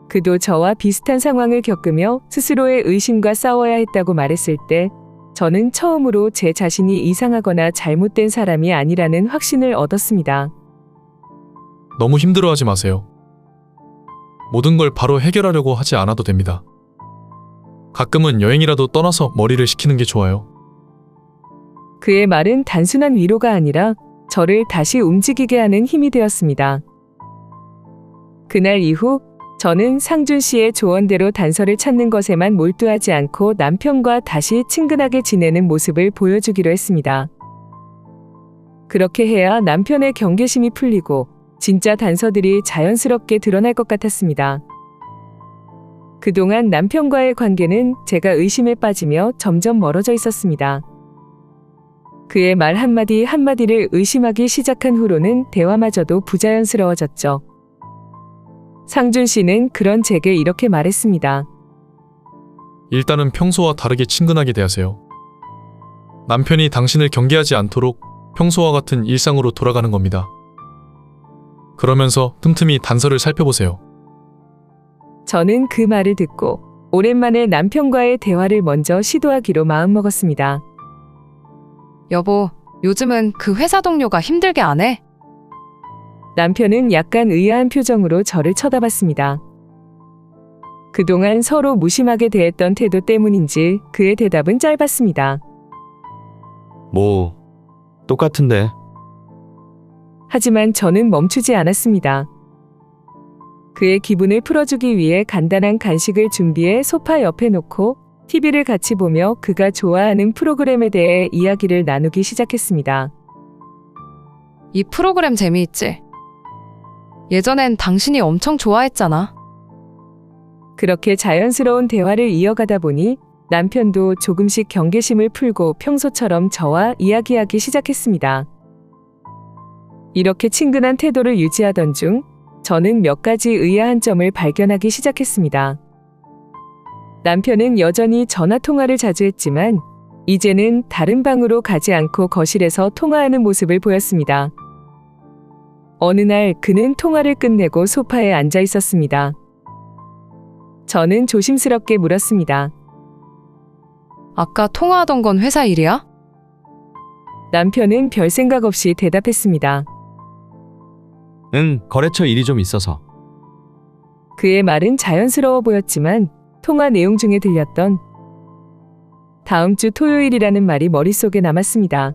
그도 저와 비슷한 상황을 겪으며 스스로의 의심과 싸워야 했다고 말했을 때 저는 처음으로 제 자신이 이상하거나 잘못된 사람이 아니라는 확신을 얻었습니다. 너무 힘들어하지 마세요. 모든 걸 바로 해결하려고 하지 않아도 됩니다. 가끔은 여행이라도 떠나서 머리를 식히는 게 좋아요. 그의 말은 단순한 위로가 아니라 저를 다시 움직이게 하는 힘이 되었습니다. 그날 이후 저는 상준 씨의 조언대로 단서를 찾는 것에만 몰두하지 않고 남편과 다시 친근하게 지내는 모습을 보여주기로 했습니다. 그렇게 해야 남편의 경계심이 풀리고 진짜 단서들이 자연스럽게 드러날 것 같았습니다. 그동안 남편과의 관계는 제가 의심에 빠지며 점점 멀어져 있었습니다. 그의 말 한마디 한마디를 의심하기 시작한 후로는 대화마저도 부자연스러워졌죠. 상준 씨는 그런 제게 이렇게 말했습니다. 일단은 평소와 다르게 친근하게 대하세요. 남편이 당신을 경계하지 않도록 평소와 같은 일상으로 돌아가는 겁니다. 그러면서 틈틈이 단서를 살펴보세요. 저는 그 말을 듣고 오랜만에 남편과의 대화를 먼저 시도하기로 마음먹었습니다. 여보, 요즘은 그 회사 동료가 힘들게 안 해? 남편은 약간 의아한 표정으로 저를 쳐다봤습니다. 그동안 서로 무심하게 대했던 태도 때문인지 그의 대답은 짧았습니다. 뭐 똑같은데. 하지만 저는 멈추지 않았습니다. 그의 기분을 풀어주기 위해 간단한 간식을 준비해 소파 옆에 놓고 TV를 같이 보며 그가 좋아하는 프로그램에 대해 이야기를 나누기 시작했습니다. 이 프로그램 재미있지? 예전엔 당신이 엄청 좋아했잖아. 그렇게 자연스러운 대화를 이어가다 보니 남편도 조금씩 경계심을 풀고 평소처럼 저와 이야기하기 시작했습니다. 이렇게 친근한 태도를 유지하던 중 저는 몇 가지 의아한 점을 발견하기 시작했습니다. 남편은 여전히 전화 통화를 자주 했지만 이제는 다른 방으로 가지 않고 거실에서 통화하는 모습을 보였습니다. 어느 날 그는 통화를 끝내고 소파에 앉아 있었습니다. 저는 조심스럽게 물었습니다. 아까 통화하던 건 회사 일이야? 남편은 별 생각 없이 대답했습니다. 응, 거래처 일이 좀 있어서. 그의 말은 자연스러워 보였지만 통화 내용 중에 들렸던 다음 주 토요일이라는 말이 머릿속에 남았습니다.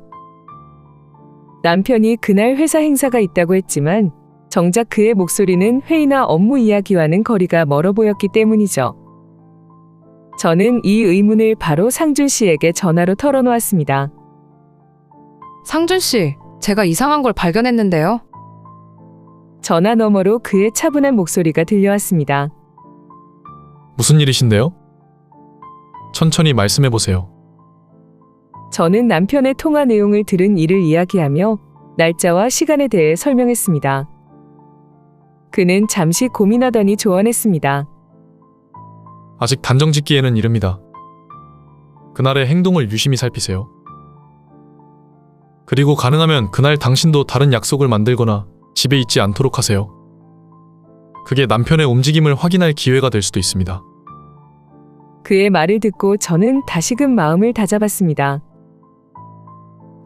남편이 그날 회사 행사가 있다고 했지만 정작 그의 목소리는 회의나 업무 이야기와는 거리가 멀어 보였기 때문이죠. 저는 이 의문을 바로 상준 씨에게 전화로 털어놓았습니다. 상준 씨, 제가 이상한 걸 발견했는데요. 전화 너머로 그의 차분한 목소리가 들려왔습니다. 무슨 일이신데요? 천천히 말씀해 보세요. 저는 남편의 통화 내용을 들은 일을 이야기하며 날짜와 시간에 대해 설명했습니다. 그는 잠시 고민하더니 조언했습니다. 아직 단정 짓기에는 이릅니다. 그날의 행동을 유심히 살피세요. 그리고 가능하면 그날 당신도 다른 약속을 만들거나 집에 있지 않도록 하세요. 그게 남편의 움직임을 확인할 기회가 될 수도 있습니다. 그의 말을 듣고 저는 다시금 마음을 다잡았습니다.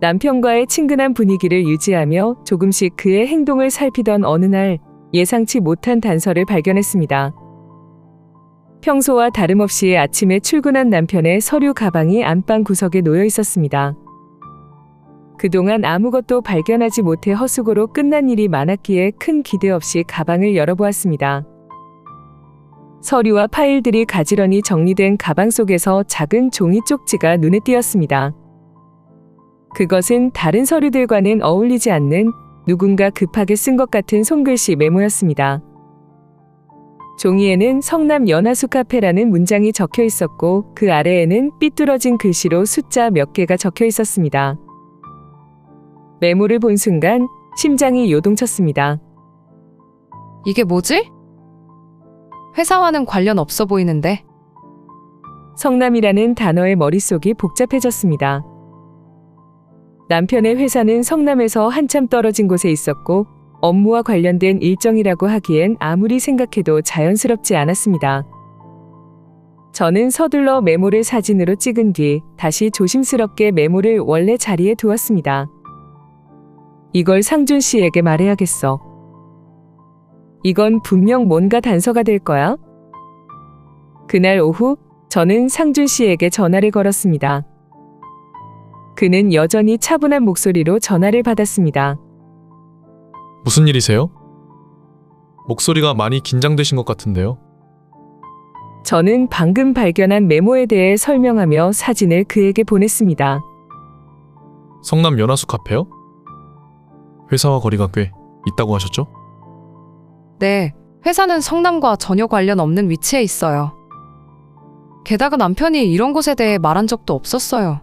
남편과의 친근한 분위기를 유지하며 조금씩 그의 행동을 살피던 어느 날 예상치 못한 단서를 발견했습니다. 평소와 다름없이 아침에 출근한 남편의 서류 가방이 안방 구석에 놓여 있었습니다. 그동안 아무것도 발견하지 못해 헛수고로 끝난 일이 많았기에 큰 기대 없이 가방을 열어보았습니다. 서류와 파일들이 가지런히 정리된 가방 속에서 작은 종이 쪽지가 눈에 띄었습니다. 그것은 다른 서류들과는 어울리지 않는 누군가 급하게 쓴 것 같은 손글씨 메모였습니다. 종이에는 성남 연화수 카페라는 문장이 적혀 있었고 그 아래에는 삐뚤어진 글씨로 숫자 몇 개가 적혀 있었습니다. 메모를 본 순간 심장이 요동쳤습니다. 이게 뭐지? 회사와는 관련 없어 보이는데. 성남이라는 단어의 머릿속이 복잡해졌습니다. 남편의 회사는 성남에서 한참 떨어진 곳에 있었고 업무와 관련된 일정이라고 하기엔 아무리 생각해도 자연스럽지 않았습니다. 저는 서둘러 메모를 사진으로 찍은 뒤 다시 조심스럽게 메모를 원래 자리에 두었습니다. 이걸 상준 씨에게 말해야겠어. 이건 분명 뭔가 단서가 될 거야. 그날 오후 저는 상준 씨에게 전화를 걸었습니다. 그는 여전히 차분한 목소리로 전화를 받았습니다. 무슨 일이세요? 목소리가 많이 긴장되신 것 같은데요. 저는 방금 발견한 메모에 대해 설명하며 사진을 그에게 보냈습니다. 성남 연화수 카페요? 회사와 거리가 꽤 있다고 하셨죠? 네, 회사는 성남과 전혀 관련 없는 위치에 있어요. 게다가 남편이 이런 곳에 대해 말한 적도 없었어요.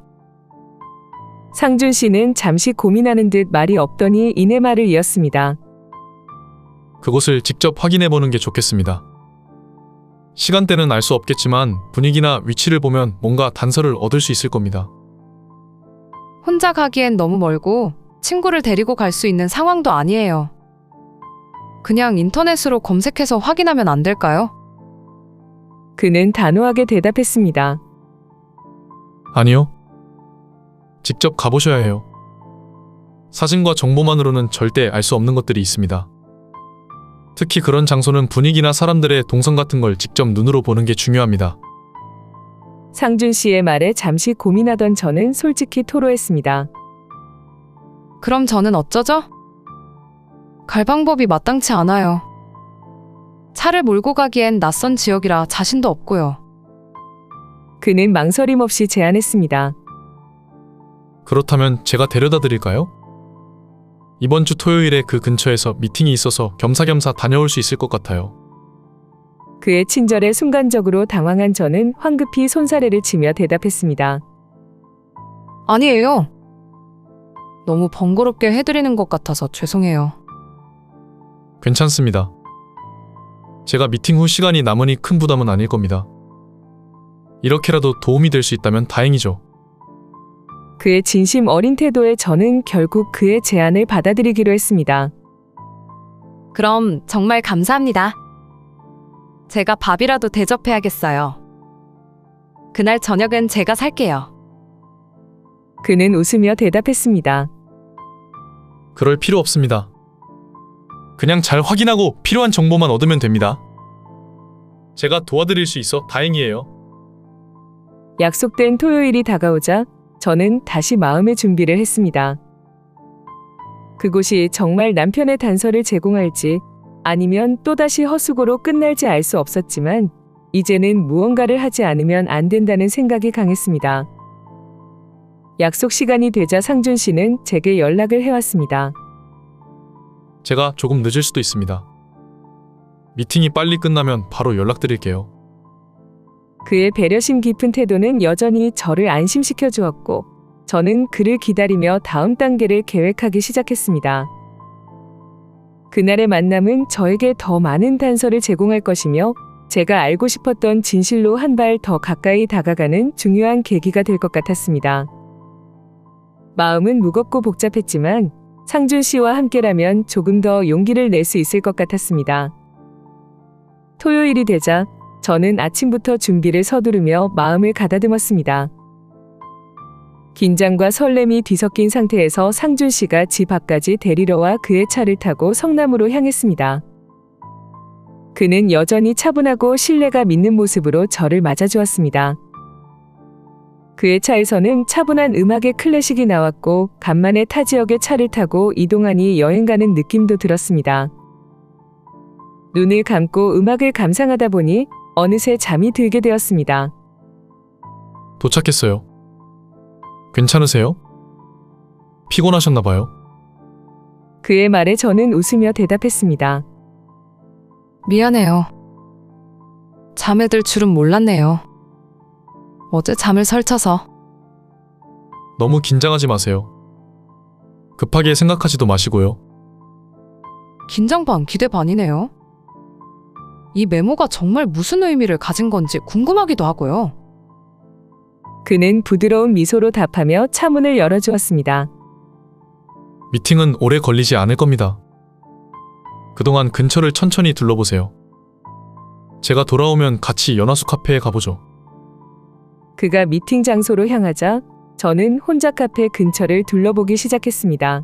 상준 씨는 잠시 고민하는 듯 말이 없더니 이내 말을 이었습니다. 그곳을 직접 확인해 보는 게 좋겠습니다. 시간대는 알 수 없겠지만 분위기나 위치를 보면 뭔가 단서를 얻을 수 있을 겁니다. 혼자 가기엔 너무 멀고 친구를 데리고 갈 수 있는 상황도 아니에요. 그냥 인터넷으로 검색해서 확인하면 안 될까요? 그는 단호하게 대답했습니다. 아니요. 직접 가보셔야 해요. 사진과 정보만으로는 절대 알 수 없는 것들이 있습니다. 특히 그런 장소는 분위기나 사람들의 동선 같은 걸 직접 눈으로 보는 게 중요합니다. 상준 씨의 말에 잠시 고민하던 저는 솔직히 토로했습니다. 그럼 저는 어쩌죠? 갈 방법이 마땅치 않아요. 차를 몰고 가기엔 낯선 지역이라 자신도 없고요. 그는 망설임 없이 제안했습니다. 그렇다면 제가 데려다 드릴까요? 이번 주 토요일에 그 근처에서 미팅이 있어서 겸사겸사 다녀올 수 있을 것 같아요. 그의 친절에 순간적으로 당황한 저는 황급히 손사래를 치며 대답했습니다. 아니에요. 너무 번거롭게 해드리는 것 같아서 죄송해요. 괜찮습니다. 제가 미팅 후 시간이 남으니 큰 부담은 아닐 겁니다. 이렇게라도 도움이 될 수 있다면 다행이죠. 그의 진심 어린 태도에 저는 결국 그의 제안을 받아들이기로 했습니다. 그럼 정말 감사합니다. 제가 밥이라도 대접해야겠어요. 그날 저녁은 제가 살게요. 그는 웃으며 대답했습니다. 그럴 필요 없습니다. 그냥 잘 확인하고 필요한 정보만 얻으면 됩니다. 제가 도와드릴 수 있어 다행이에요. 약속된 토요일이 다가오자 저는 다시 마음의 준비를 했습니다. 그곳이 정말 남편의 단서를 제공할지 아니면 또다시 헛수고로 끝날지 알 수 없었지만 이제는 무언가를 하지 않으면 안 된다는 생각이 강했습니다. 약속 시간이 되자 상준 씨는 제게 연락을 해왔습니다. 제가 조금 늦을 수도 있습니다. 미팅이 빨리 끝나면 바로 연락드릴게요. 그의 배려심 깊은 태도는 여전히 저를 안심시켜 주었고 저는 그를 기다리며 다음 단계를 계획하기 시작했습니다. 그날의 만남은 저에게 더 많은 단서를 제공할 것이며 제가 알고 싶었던 진실로 한 발 더 가까이 다가가는 중요한 계기가 될 것 같았습니다. 마음은 무겁고 복잡했지만 상준 씨와 함께라면 조금 더 용기를 낼 수 있을 것 같았습니다. 토요일이 되자 저는 아침부터 준비를 서두르며 마음을 가다듬었습니다. 긴장과 설렘이 뒤섞인 상태에서 상준 씨가 집 앞까지 데리러 와 그의 차를 타고 성남으로 향했습니다. 그는 여전히 차분하고 신뢰가 믿는 모습으로 저를 맞아주었습니다. 그의 차에서는 차분한 음악의 클래식이 나왔고 간만에 타 지역의 차를 타고 이동하니 여행 가는 느낌도 들었습니다. 눈을 감고 음악을 감상하다 보니 어느새 잠이 들게 되었습니다. 도착했어요. 괜찮으세요? 피곤하셨나 봐요. 그의 말에 저는 웃으며 대답했습니다. 미안해요. 잠에 들 줄은 몰랐네요. 어제 잠을 설쳐서. 너무 긴장하지 마세요. 급하게 생각하지도 마시고요. 긴장 반 기대 반이네요. 이 메모가 정말 무슨 의미를 가진 건지 궁금하기도 하고요. 그는 부드러운 미소로 답하며 차문을 열어주었습니다. 미팅은 오래 걸리지 않을 겁니다. 그동안 근처를 천천히 둘러보세요. 제가 돌아오면 같이 연화수 카페에 가보죠. 그가 미팅 장소로 향하자 저는 혼자 카페 근처를 둘러보기 시작했습니다.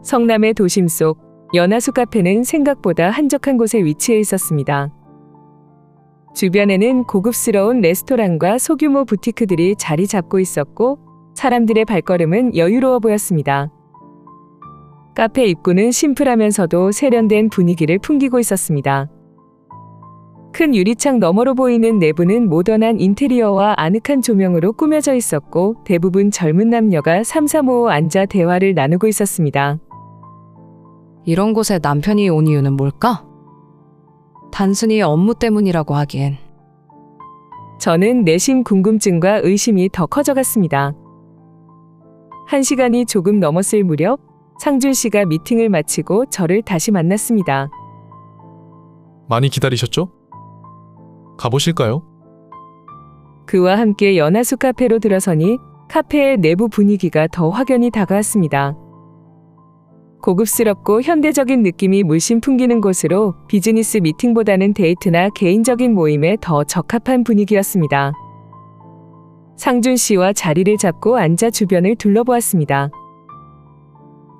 성남의 도심 속 연화수 카페는 생각보다 한적한 곳에 위치해 있었습니다. 주변에는 고급스러운 레스토랑과 소규모 부티크들이 자리 잡고 있었고 사람들의 발걸음은 여유로워 보였습니다. 카페 입구는 심플하면서도 세련된 분위기를 풍기고 있었습니다. 큰 유리창 너머로 보이는 내부는 모던한 인테리어와 아늑한 조명으로 꾸며져 있었고 대부분 젊은 남녀가 삼삼오오 앉아 대화를 나누고 있었습니다. 이런 곳에 남편이 온 이유는 뭘까? 단순히 업무 때문이라고 하기엔. 저는 내심 궁금증과 의심이 더 커져갔습니다. 1시간이 조금 넘었을 무렵 상준 씨가 미팅을 마치고 저를 다시 만났습니다. 많이 기다리셨죠? 가보실까요? 그와 함께 연화수 카페로 들어서니 카페의 내부 분위기가 더 확연히 다가왔습니다. 고급스럽고 현대적인 느낌이 물씬 풍기는 곳으로 비즈니스 미팅보다는 데이트나 개인적인 모임에 더 적합한 분위기였습니다. 상준 씨와 자리를 잡고 앉아 주변을 둘러보았습니다.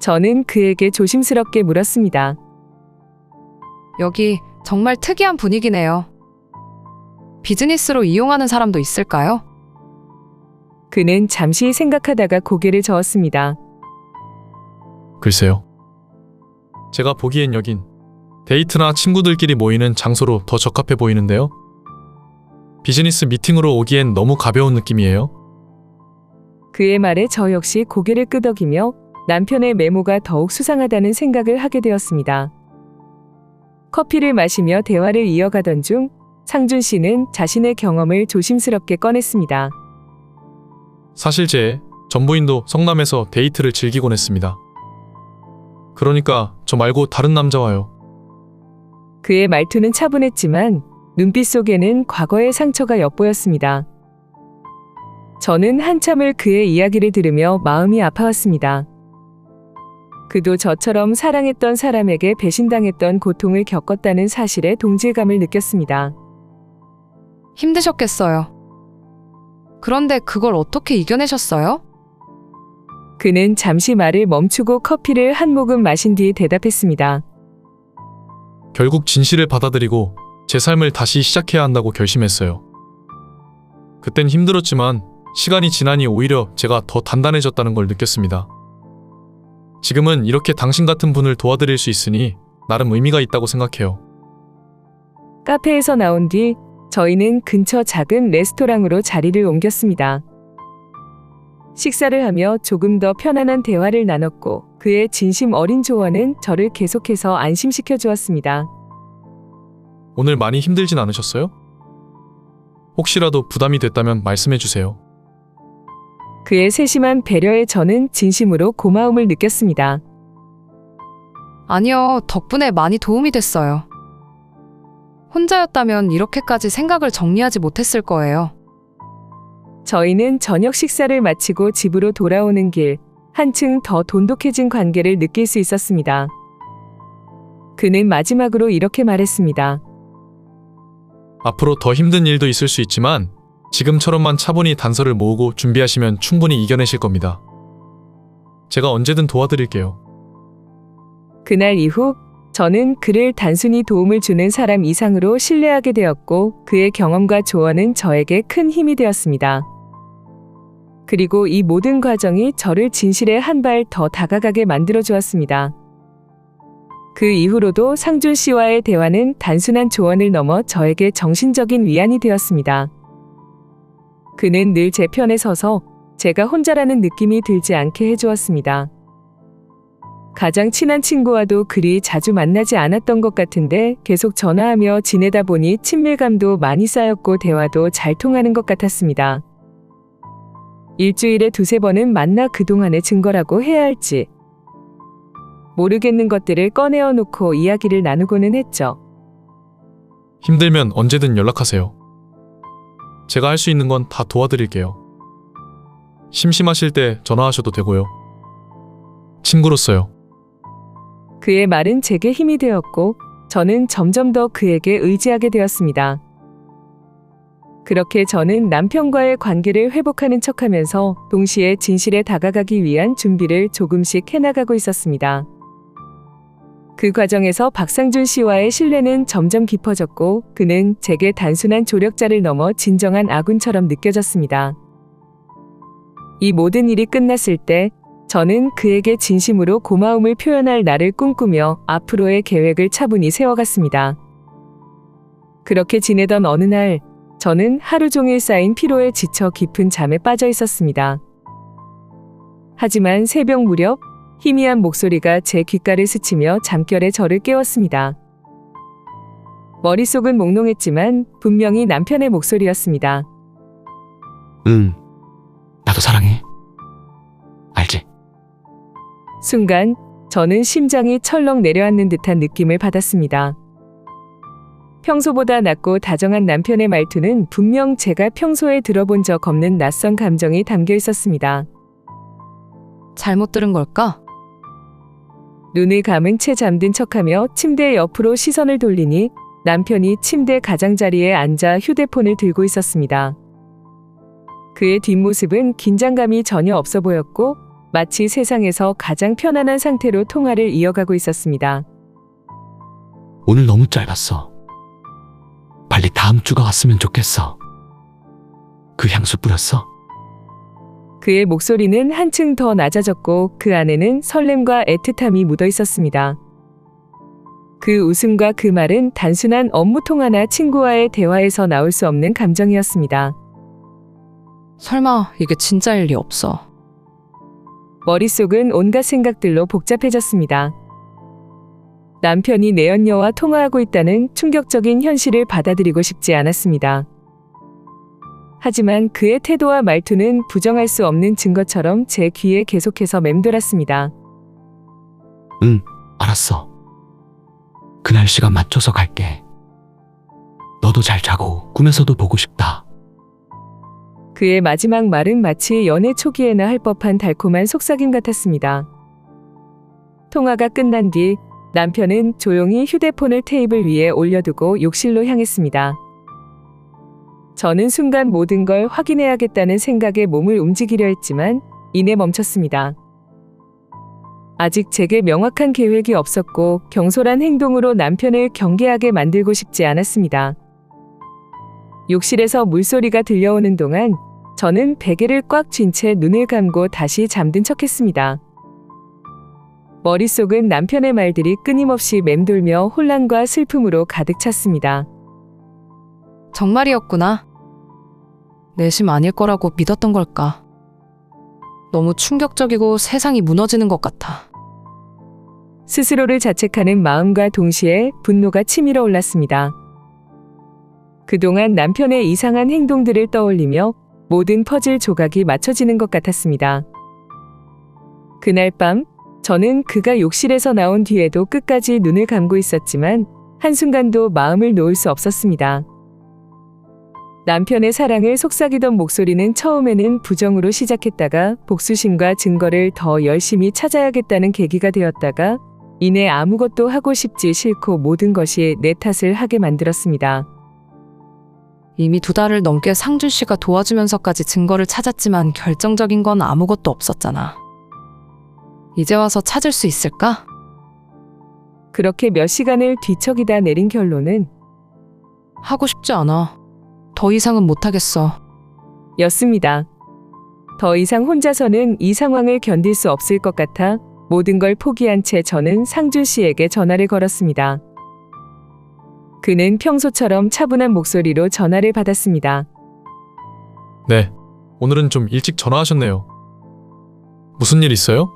저는 그에게 조심스럽게 물었습니다. 여기 정말 특이한 분위기네요. 비즈니스로 이용하는 사람도 있을까요? 그는 잠시 생각하다가 고개를 저었습니다. 글쎄요. 제가 보기엔 여긴 데이트나 친구들끼리 모이는 장소로 더 적합해 보이는데요. 비즈니스 미팅으로 오기엔 너무 가벼운 느낌이에요. 그의 말에 저 역시 고개를 끄덕이며 남편의 메모가 더욱 수상하다는 생각을 하게 되었습니다. 커피를 마시며 대화를 이어가던 중 상준 씨는 자신의 경험을 조심스럽게 꺼냈습니다. 사실 제 전부인도 성남에서 데이트를 즐기곤 했습니다. 그러니까 저 말고 다른 남자와요. 그의 말투는 차분했지만 눈빛 속에는 과거의 상처가 엿보였습니다. 저는 한참을 그의 이야기를 들으며 마음이 아파왔습니다. 그도 저처럼 사랑했던 사람에게 배신당했던 고통을 겪었다는 사실에 동질감을 느꼈습니다. 힘드셨겠어요. 그런데 그걸 어떻게 이겨내셨어요? 그는 잠시 말을 멈추고 커피를 한 모금 마신 뒤 대답했습니다. 결국 진실을 받아들이고 제 삶을 다시 시작해야 한다고 결심했어요. 그땐 힘들었지만 시간이 지나니 오히려 제가 더 단단해졌다는 걸 느꼈습니다. 지금은 이렇게 당신 같은 분을 도와드릴 수 있으니 나름 의미가 있다고 생각해요. 카페에서 나온 뒤 저희는 근처 작은 레스토랑으로 자리를 옮겼습니다. 식사를 하며 조금 더 편안한 대화를 나눴고 그의 진심 어린 조언은 저를 계속해서 안심시켜 주었습니다. 오늘 많이 힘들진 않으셨어요? 혹시라도 부담이 됐다면 말씀해 주세요. 그의 세심한 배려에 저는 진심으로 고마움을 느꼈습니다. 아니요, 덕분에 많이 도움이 됐어요. 혼자였다면 이렇게까지 생각을 정리하지 못했을 거예요. 저희는 저녁 식사를 마치고 집으로 돌아오는 길, 한층 더 돈독해진 관계를 느낄 수 있었습니다. 그는 마지막으로 이렇게 말했습니다. 앞으로 더 힘든 일도 있을 수 있지만 지금처럼만 차분히 단서를 모으고 준비하시면 충분히 이겨내실 겁니다. 제가 언제든 도와드릴게요. 그날 이후 저는 그를 단순히 도움을 주는 사람 이상으로 신뢰하게 되었고 그의 경험과 조언은 저에게 큰 힘이 되었습니다. 그리고 이 모든 과정이 저를 진실에 한 발 더 다가가게 만들어 주었습니다. 그 이후로도 상준 씨와의 대화는 단순한 조언을 넘어 저에게 정신적인 위안이 되었습니다. 그는 늘 제 편에 서서 제가 혼자라는 느낌이 들지 않게 해주었습니다. 가장 친한 친구와도 그리 자주 만나지 않았던 것 같은데 계속 전화하며 지내다 보니 친밀감도 많이 쌓였고 대화도 잘 통하는 것 같았습니다. 일주일에 2-3번은 만나 그동안의 증거라고 해야 할지 모르겠는 것들을 꺼내어 놓고 이야기를 나누고는 했죠. 힘들면 언제든 연락하세요. 제가 할 수 있는 건 다 도와드릴게요. 심심하실 때 전화하셔도 되고요. 친구로서요. 그의 말은 제게 힘이 되었고 저는 점점 더 그에게 의지하게 되었습니다. 그렇게 저는 남편과의 관계를 회복하는 척하면서 동시에 진실에 다가가기 위한 준비를 조금씩 해나가고 있었습니다. 그 과정에서 박상준 씨와의 신뢰는 점점 깊어졌고 그는 제게 단순한 조력자를 넘어 진정한 아군처럼 느껴졌습니다. 이 모든 일이 끝났을 때 저는 그에게 진심으로 고마움을 표현할 날을 꿈꾸며 앞으로의 계획을 차분히 세워갔습니다. 그렇게 지내던 어느 날 저는 하루 종일 쌓인 피로에 지쳐 깊은 잠에 빠져 있었습니다. 하지만 새벽 무렵 희미한 목소리가 제 귓가를 스치며 잠결에 저를 깨웠습니다. 머릿속은 몽롱했지만 분명히 남편의 목소리였습니다. 응, 나도 사랑해. 알지? 순간 저는 심장이 철렁 내려앉는 듯한 느낌을 받았습니다. 평소보다 낮고 다정한 남편의 말투는 분명 제가 평소에 들어본 적 없는 낯선 감정이 담겨 있었습니다. 잘못 들은 걸까? 눈을 감은 채 잠든 척하며 침대 옆으로 시선을 돌리니 남편이 침대 가장자리에 앉아 휴대폰을 들고 있었습니다. 그의 뒷모습은 긴장감이 전혀 없어 보였고 마치 세상에서 가장 편안한 상태로 통화를 이어가고 있었습니다. 오늘 너무 짧았어. 빨리 다음 주가 왔으면 좋겠어. 그 향수 뿌렸어? 그의 목소리는 한층 더 낮아졌고 그 안에는 설렘과 애틋함이 묻어 있었습니다. 그 웃음과 그 말은 단순한 업무 통화나 친구와의 대화에서 나올 수 없는 감정이었습니다. 설마 이게 진짜일 리 없어. 머릿속은 온갖 생각들로 복잡해졌습니다. 남편이 내연녀와 통화하고 있다는 충격적인 현실을 받아들이고 싶지 않았습니다. 하지만 그의 태도와 말투는 부정할 수 없는 증거처럼 제 귀에 계속해서 맴돌았습니다. 응, 알았어. 그날 시간 맞춰서 갈게. 너도 잘 자고 꿈에서도 보고 싶다. 그의 마지막 말은 마치 연애 초기에나 할 법한 달콤한 속삭임 같았습니다. 통화가 끝난 뒤 남편은 조용히 휴대폰을 테이블 위에 올려두고 욕실로 향했습니다. 저는 순간 모든 걸 확인해야겠다는 생각에 몸을 움직이려 했지만 이내 멈췄습니다. 아직 제게 명확한 계획이 없었고 경솔한 행동으로 남편을 경계하게 만들고 싶지 않았습니다. 욕실에서 물소리가 들려오는 동안 저는 베개를 꽉 쥔 채 눈을 감고 다시 잠든 척했습니다. 머릿속은 남편의 말들이 끊임없이 맴돌며 혼란과 슬픔으로 가득 찼습니다. 정말이었구나. 내심 아닐 거라고 믿었던 걸까? 너무 충격적이고 세상이 무너지는 것 같아. 스스로를 자책하는 마음과 동시에 분노가 치밀어 올랐습니다. 그동안 남편의 이상한 행동들을 떠올리며 모든 퍼즐 조각이 맞춰지는 것 같았습니다. 그날 밤 저는 그가 욕실에서 나온 뒤에도 끝까지 눈을 감고 있었지만 한순간도 마음을 놓을 수 없었습니다. 남편의 사랑을 속삭이던 목소리는 처음에는 부정으로 시작했다가 복수심과 증거를 더 열심히 찾아야겠다는 계기가 되었다가 이내 아무것도 하고 싶지 싫고 모든 것이 내 탓을 하게 만들었습니다. 이미 2달을 넘게 상준 씨가 도와주면서까지 증거를 찾았지만 결정적인 건 아무것도 없었잖아. 이제 와서 찾을 수 있을까? 그렇게 몇 시간을 뒤척이다 내린 결론은 하고 싶지 않아. 더 이상은 못하겠어. 였습니다. 더 이상 혼자서는 이 상황을 견딜 수 없을 것 같아 모든 걸 포기한 채 저는 상준 씨에게 전화를 걸었습니다. 그는 평소처럼 차분한 목소리로 전화를 받았습니다. 네, 오늘은 좀 일찍 전화하셨네요. 무슨 일 있어요?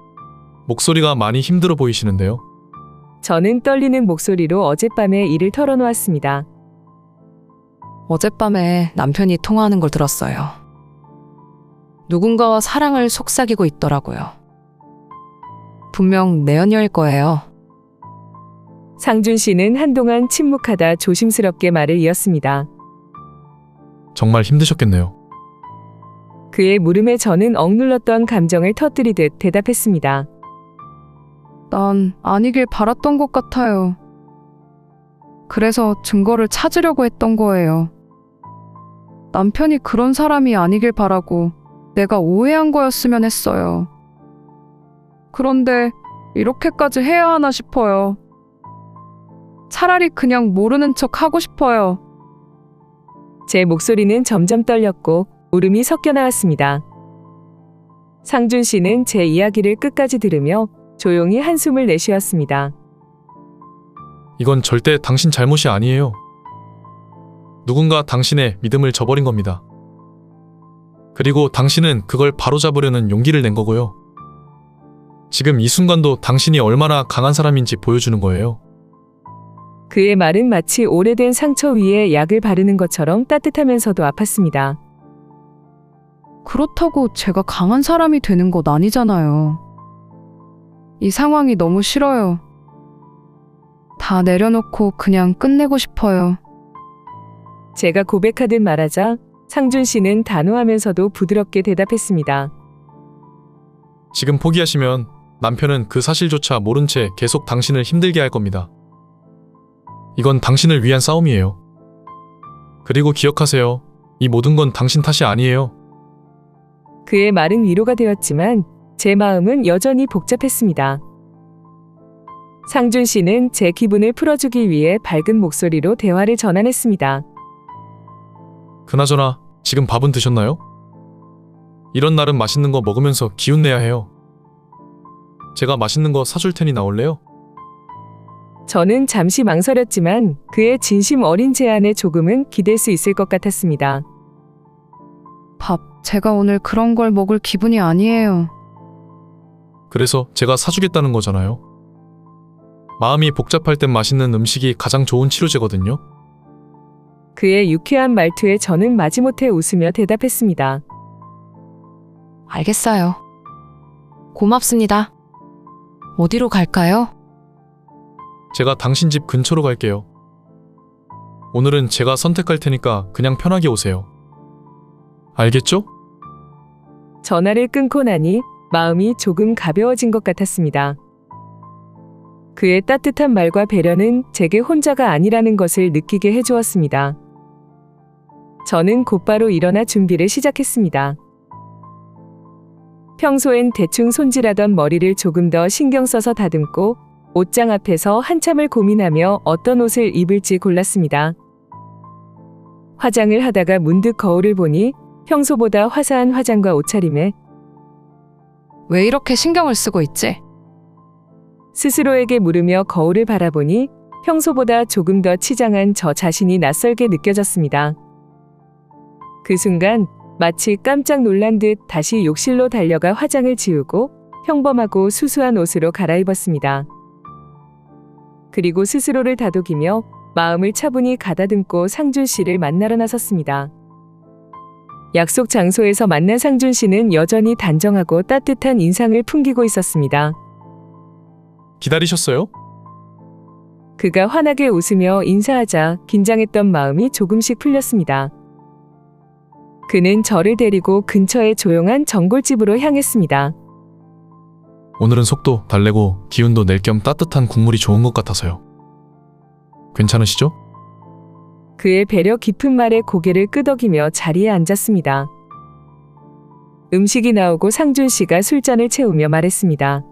목소리가 많이 힘들어 보이시는데요. 저는 떨리는 목소리로 어젯밤의 일을 털어놓았습니다. 어젯밤에 남편이 통화하는 걸 들었어요. 누군가와 사랑을 속삭이고 있더라고요. 분명 내 연녀일 거예요. 상준 씨는 한동안 침묵하다 조심스럽게 말을 이었습니다. 정말 힘드셨겠네요. 그의 물음에 저는 억눌렀던 감정을 터뜨리듯 대답했습니다. 난 아니길 바랐던 것 같아요. 그래서 증거를 찾으려고 했던 거예요. 남편이 그런 사람이 아니길 바라고 내가 오해한 거였으면 했어요. 그런데 이렇게까지 해야 하나 싶어요. 차라리 그냥 모르는 척 하고 싶어요. 제 목소리는 점점 떨렸고 울음이 섞여 나왔습니다. 상준 씨는 제 이야기를 끝까지 들으며 조용히 한숨을 내쉬었습니다. 이건 절대 당신 잘못이 아니에요. 누군가 당신의 믿음을 저버린 겁니다. 그리고 당신은 그걸 바로잡으려는 용기를 낸 거고요. 지금 이 순간도 당신이 얼마나 강한 사람인지 보여주는 거예요. 그의 말은 마치 오래된 상처 위에 약을 바르는 것처럼 따뜻하면서도 아팠습니다. 그렇다고 제가 강한 사람이 되는 것 아니잖아요. 이 상황이 너무 싫어요. 다 내려놓고 그냥 끝내고 싶어요. 제가 고백하듯 말하자 상준 씨는 단호하면서도 부드럽게 대답했습니다. 지금 포기하시면 남편은 그 사실조차 모른 채 계속 당신을 힘들게 할 겁니다. 이건 당신을 위한 싸움이에요. 그리고 기억하세요. 이 모든 건 당신 탓이 아니에요. 그의 말은 위로가 되었지만 제 마음은 여전히 복잡했습니다. 상준 씨는 제 기분을 풀어주기 위해 밝은 목소리로 대화를 전환했습니다. 그나저나 지금 밥은 드셨나요? 이런 날은 맛있는 거 먹으면서 기운 내야 해요. 제가 맛있는 거 사줄 테니 나올래요? 저는 잠시 망설였지만 그의 진심 어린 제안에 조금은 기댈 수 있을 것 같았습니다. 밥, 제가 오늘 그런 걸 먹을 기분이 아니에요. 그래서 제가 사주겠다는 거잖아요. 마음이 복잡할 땐 맛있는 음식이 가장 좋은 치료제거든요. 그의 유쾌한 말투에 저는 마지못해 웃으며 대답했습니다. 알겠어요. 고맙습니다. 어디로 갈까요? 제가 당신 집 근처로 갈게요. 오늘은 제가 선택할 테니까 그냥 편하게 오세요. 알겠죠? 전화를 끊고 나니 마음이 조금 가벼워진 것 같았습니다. 그의 따뜻한 말과 배려는 제게 혼자가 아니라는 것을 느끼게 해주었습니다. 저는 곧바로 일어나 준비를 시작했습니다. 평소엔 대충 손질하던 머리를 조금 더 신경 써서 다듬고 옷장 앞에서 한참을 고민하며 어떤 옷을 입을지 골랐습니다. 화장을 하다가 문득 거울을 보니 평소보다 화사한 화장과 옷차림에 왜 이렇게 신경을 쓰고 있지? 스스로에게 물으며 거울을 바라보니 평소보다 조금 더 치장한 저 자신이 낯설게 느껴졌습니다. 그 순간 마치 깜짝 놀란 듯 다시 욕실로 달려가 화장을 지우고 평범하고 수수한 옷으로 갈아입었습니다. 그리고 스스로를 다독이며 마음을 차분히 가다듬고 상준 씨를 만나러 나섰습니다. 약속 장소에서 만난 상준 씨는 여전히 단정하고 따뜻한 인상을 풍기고 있었습니다. 기다리셨어요? 그가 환하게 웃으며 인사하자 긴장했던 마음이 조금씩 풀렸습니다. 그는 저를 데리고 근처의 조용한 전골집으로 향했습니다. 오늘은 속도 달래고 기운도 낼 겸 따뜻한 국물이 좋은 것 같아서요. 괜찮으시죠? 그의 배려 깊은 말에 고개를 끄덕이며 자리에 앉았습니다. 음식이 나오고 상준 씨가 술잔을 채우며 말했습니다.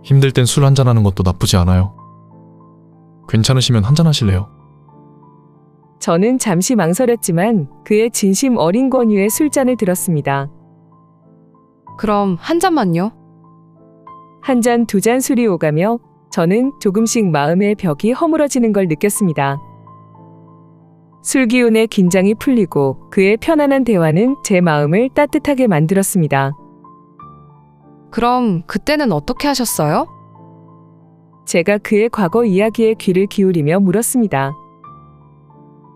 힘들 땐 술 한잔하는 것도 나쁘지 않아요. 괜찮으시면 한잔 하실래요? 저는 잠시 망설였지만 그의 진심 어린 권유에 술잔을 들었습니다. 그럼 한 잔만요. 한 잔, 두 잔 술이 오가며 저는 조금씩 마음의 벽이 허물어지는 걸 느꼈습니다. 술 기운에 긴장이 풀리고 그의 편안한 대화는 제 마음을 따뜻하게 만들었습니다. 그럼 그때는 어떻게 하셨어요? 제가 그의 과거 이야기에 귀를 기울이며 물었습니다.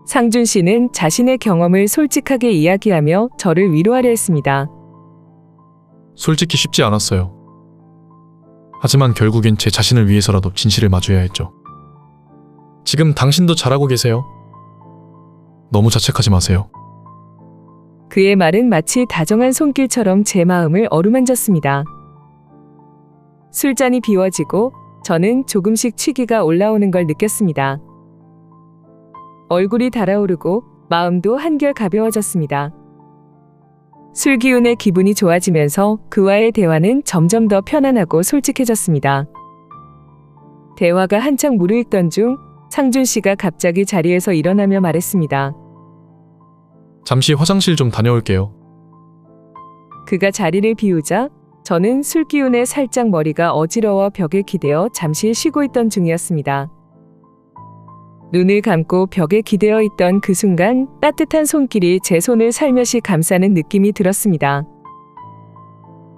상준 씨는 자신의 경험을 솔직하게 이야기하며 저를 위로하려 했습니다. 솔직히 쉽지 않았어요. 하지만 결국엔 제 자신을 위해서라도 진실을 마주해야 했죠. 지금 당신도 잘하고 계세요. 너무 자책하지 마세요. 그의 말은 마치 다정한 손길처럼 제 마음을 어루만졌습니다. 술잔이 비워지고 저는 조금씩 취기가 올라오는 걸 느꼈습니다. 얼굴이 달아오르고 마음도 한결 가벼워졌습니다. 술 기운에 기분이 좋아지면서 그와의 대화는 점점 더 편안하고 솔직해졌습니다. 대화가 한창 무르익던 중 상준 씨가 갑자기 자리에서 일어나며 말했습니다. 잠시 화장실 좀 다녀올게요. 그가 자리를 비우자 저는 술 기운에 살짝 머리가 어지러워 벽에 기대어 잠시 쉬고 있던 중이었습니다. 눈을 감고 벽에 기대어 있던 그 순간 따뜻한 손길이 제 손을 살며시 감싸는 느낌이 들었습니다.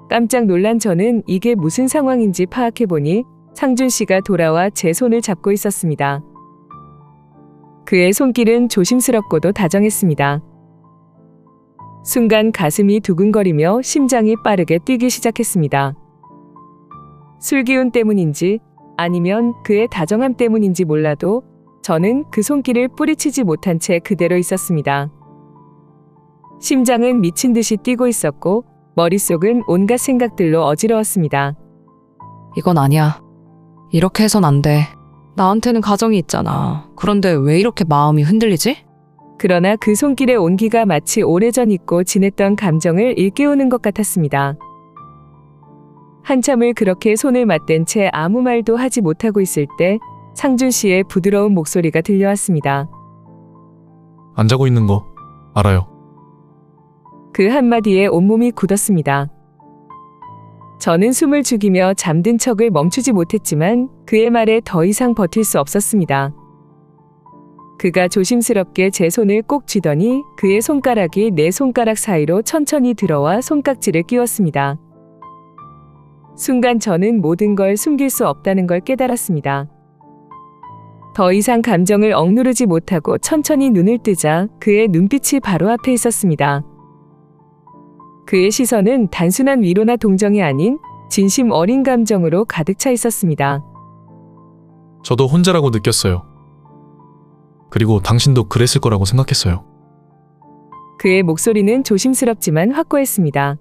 깜짝 놀란 저는 이게 무슨 상황인지 파악해보니 상준 씨가 돌아와 제 손을 잡고 있었습니다. 그의 손길은 조심스럽고도 다정했습니다. 순간 가슴이 두근거리며 심장이 빠르게 뛰기 시작했습니다. 술기운 때문인지 아니면 그의 다정함 때문인지 몰라도 저는 그 손길을 뿌리치지 못한 채 그대로 있었습니다. 심장은 미친 듯이 뛰고 있었고 머릿속은 온갖 생각들로 어지러웠습니다. 이건 아니야. 이렇게 해선 안 돼. 나한테는 가정이 있잖아. 그런데 왜 이렇게 마음이 흔들리지? 그러나 그 손길의 온기가 마치 오래전 잊고 지냈던 감정을 일깨우는 것 같았습니다. 한참을 그렇게 손을 맞댄 채 아무 말도 하지 못하고 있을 때 상준 씨의 부드러운 목소리가 들려왔습니다. 안 자고 있는 거 알아요. 그 한마디에 온몸이 굳었습니다. 저는 숨을 죽이며 잠든 척을 멈추지 못했지만 그의 말에 더 이상 버틸 수 없었습니다. 그가 조심스럽게 제 손을 꼭 쥐더니 그의 손가락이 내 손가락 사이로 천천히 들어와 손깍지를 끼웠습니다. 순간 저는 모든 걸 숨길 수 없다는 걸 깨달았습니다. 더 이상 감정을 억누르지 못하고 천천히 눈을 뜨자 그의 눈빛이 바로 앞에 있었습니다. 그의 시선은 단순한 위로나 동정이 아닌 진심 어린 감정으로 가득 차 있었습니다. 저도 혼자라고 느꼈어요. 그리고 당신도 그랬을 거라고 생각했어요. 그의 목소리는 조심스럽지만 확고했습니다.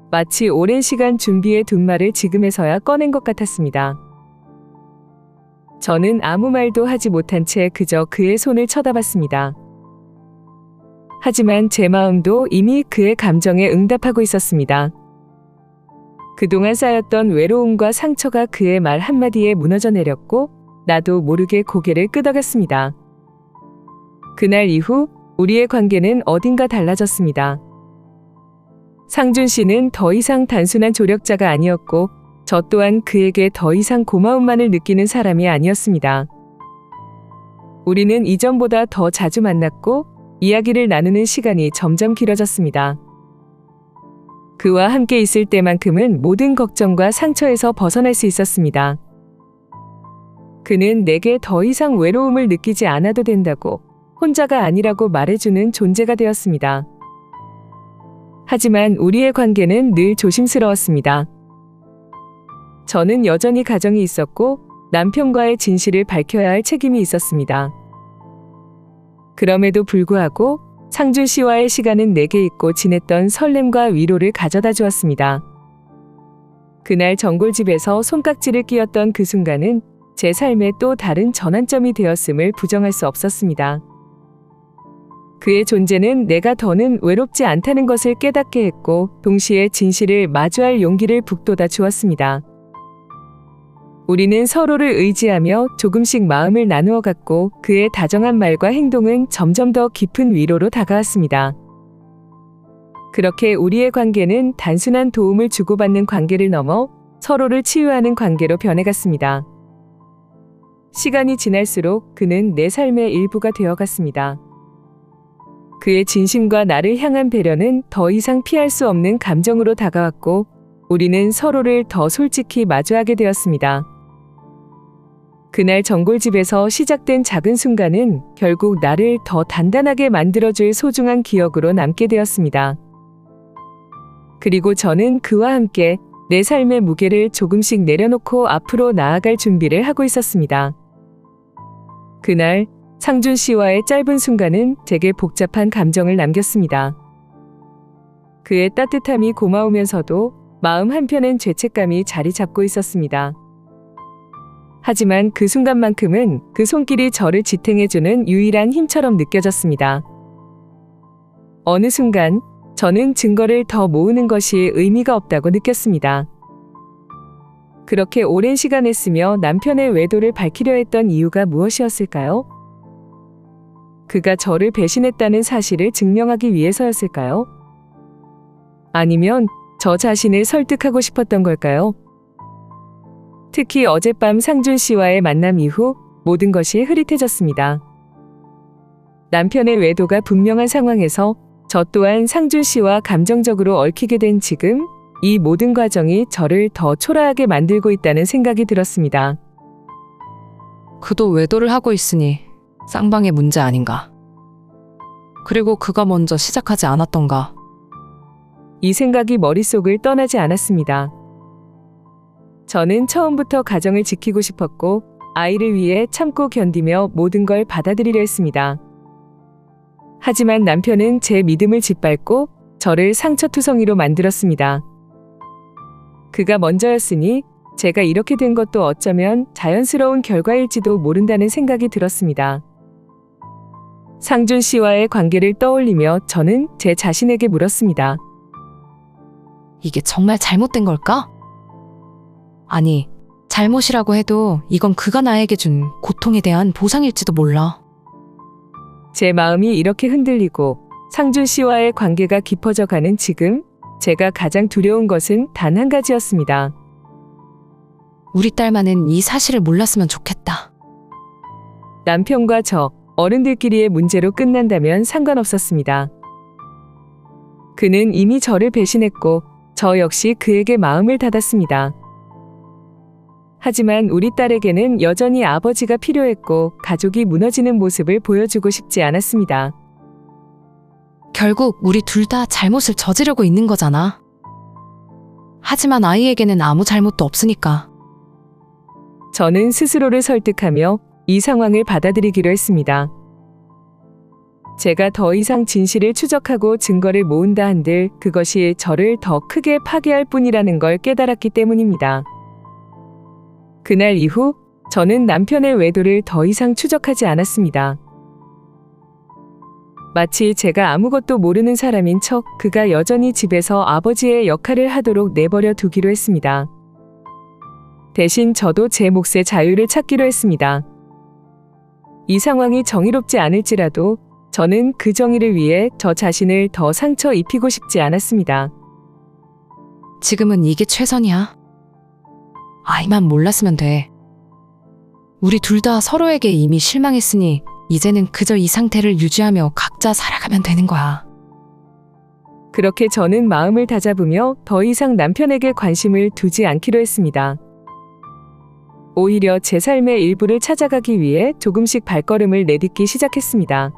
마치 오랜 시간 준비해 둔 말을 지금에서야 꺼낸 것 같았습니다. 저는 아무 말도 하지 못한 채 그저 그의 손을 쳐다봤습니다. 하지만 제 마음도 이미 그의 감정에 응답하고 있었습니다. 그동안 쌓였던 외로움과 상처가 그의 말 한마디에 무너져 내렸고 나도 모르게 고개를 끄덕였습니다. 그날 이후 우리의 관계는 어딘가 달라졌습니다. 상준 씨는 더 이상 단순한 조력자가 아니었고 저 또한 그에게 더 이상 고마움만을 느끼는 사람이 아니었습니다. 우리는 이전보다 더 자주 만났고 이야기를 나누는 시간이 점점 길어졌습니다. 그와 함께 있을 때만큼은 모든 걱정과 상처에서 벗어날 수 있었습니다. 그는 내게 더 이상 외로움을 느끼지 않아도 된다고, 혼자가 아니라고 말해주는 존재가 되었습니다. 하지만 우리의 관계는 늘 조심스러웠습니다. 저는 여전히 가정이 있었고 남편과의 진실을 밝혀야 할 책임이 있었습니다. 그럼에도 불구하고 상준 씨와의 시간은 내게 잊고 지냈던 설렘과 위로를 가져다 주었습니다. 그날 전골집에서 손깍지를 끼웠던 그 순간은 제 삶의 또 다른 전환점이 되었음을 부정할 수 없었습니다. 그의 존재는 내가 더는 외롭지 않다는 것을 깨닫게 했고 동시에 진실을 마주할 용기를 북돋아 주었습니다. 우리는 서로를 의지하며 조금씩 마음을 나누어 갔고 그의 다정한 말과 행동은 점점 더 깊은 위로로 다가왔습니다. 그렇게 우리의 관계는 단순한 도움을 주고받는 관계를 넘어 서로를 치유하는 관계로 변해갔습니다. 시간이 지날수록 그는 내 삶의 일부가 되어갔습니다. 그의 진심과 나를 향한 배려는 더 이상 피할 수 없는 감정으로 다가왔고 우리는 서로를 더 솔직히 마주하게 되었습니다. 그날 전골집에서 시작된 작은 순간은 결국 나를 더 단단하게 만들어줄 소중한 기억으로 남게 되었습니다. 그리고 저는 그와 함께 내 삶의 무게를 조금씩 내려놓고 앞으로 나아갈 준비를 하고 있었습니다. 그날 상준 씨와의 짧은 순간은 제게 복잡한 감정을 남겼습니다. 그의 따뜻함이 고마우면서도 마음 한편엔 죄책감이 자리 잡고 있었습니다. 하지만 그 순간만큼은 그 손길이 저를 지탱해주는 유일한 힘처럼 느껴졌습니다. 어느 순간 저는 증거를 더 모으는 것이 의미가 없다고 느꼈습니다. 그렇게 오랜 시간 했으며 남편의 외도를 밝히려 했던 이유가 무엇이었을까요? 그가 저를 배신했다는 사실을 증명하기 위해서였을까요? 아니면 저 자신을 설득하고 싶었던 걸까요? 특히 어젯밤 상준 씨와의 만남 이후 모든 것이 흐릿해졌습니다. 남편의 외도가 분명한 상황에서 저 또한 상준 씨와 감정적으로 얽히게 된 지금 이 모든 과정이 저를 더 초라하게 만들고 있다는 생각이 들었습니다. 그도 외도를 하고 있으니 쌍방의 문제 아닌가. 그리고 그가 먼저 시작하지 않았던가. 이 생각이 머릿속을 떠나지 않았습니다. 저는 처음부터 가정을 지키고 싶었고 아이를 위해 참고 견디며 모든 걸 받아들이려 했습니다. 하지만 남편은 제 믿음을 짓밟고 저를 상처투성이로 만들었습니다. 그가 먼저였으니 제가 이렇게 된 것도 어쩌면 자연스러운 결과일지도 모른다는 생각이 들었습니다. 상준 씨와의 관계를 떠올리며 저는 제 자신에게 물었습니다. 이게 정말 잘못된 걸까? 아니, 잘못이라고 해도 이건 그가 나에게 준 고통에 대한 보상일지도 몰라. 제 마음이 이렇게 흔들리고 상준 씨와의 관계가 깊어져 가는 지금 제가 가장 두려운 것은 단 한 가지였습니다. 우리 딸만은 이 사실을 몰랐으면 좋겠다. 남편과 저 어른들끼리의 문제로 끝난다면 상관없었습니다. 그는 이미 저를 배신했고 저 역시 그에게 마음을 닫았습니다. 하지만 우리 딸에게는 여전히 아버지가 필요했고 가족이 무너지는 모습을 보여주고 싶지 않았습니다. 결국 우리 둘 다 잘못을 저지르고 있는 거잖아. 하지만 아이에게는 아무 잘못도 없으니까. 저는 스스로를 설득하며 이 상황을 받아들이기로 했습니다. 제가 더 이상 진실을 추적하고 증거를 모은다 한들 그것이 저를 더 크게 파괴할 뿐이라는 걸 깨달았기 때문입니다. 그날 이후 저는 남편의 외도를 더 이상 추적하지 않았습니다. 마치 제가 아무것도 모르는 사람인 척 그가 여전히 집에서 아버지의 역할을 하도록 내버려 두기로 했습니다. 대신 저도 제 몫의 자유를 찾기로 했습니다. 이 상황이 정의롭지 않을지라도 저는 그 정의를 위해 저 자신을 더 상처 입히고 싶지 않았습니다. 지금은 이게 최선이야. 아이만 몰랐으면 돼. 우리 둘 다 서로에게 이미 실망했으니 이제는 그저 이 상태를 유지하며 각자 살아가면 되는 거야. 그렇게 저는 마음을 다잡으며 더 이상 남편에게 관심을 두지 않기로 했습니다. 오히려 제 삶의 일부를 찾아가기 위해 조금씩 발걸음을 내딛기 시작했습니다.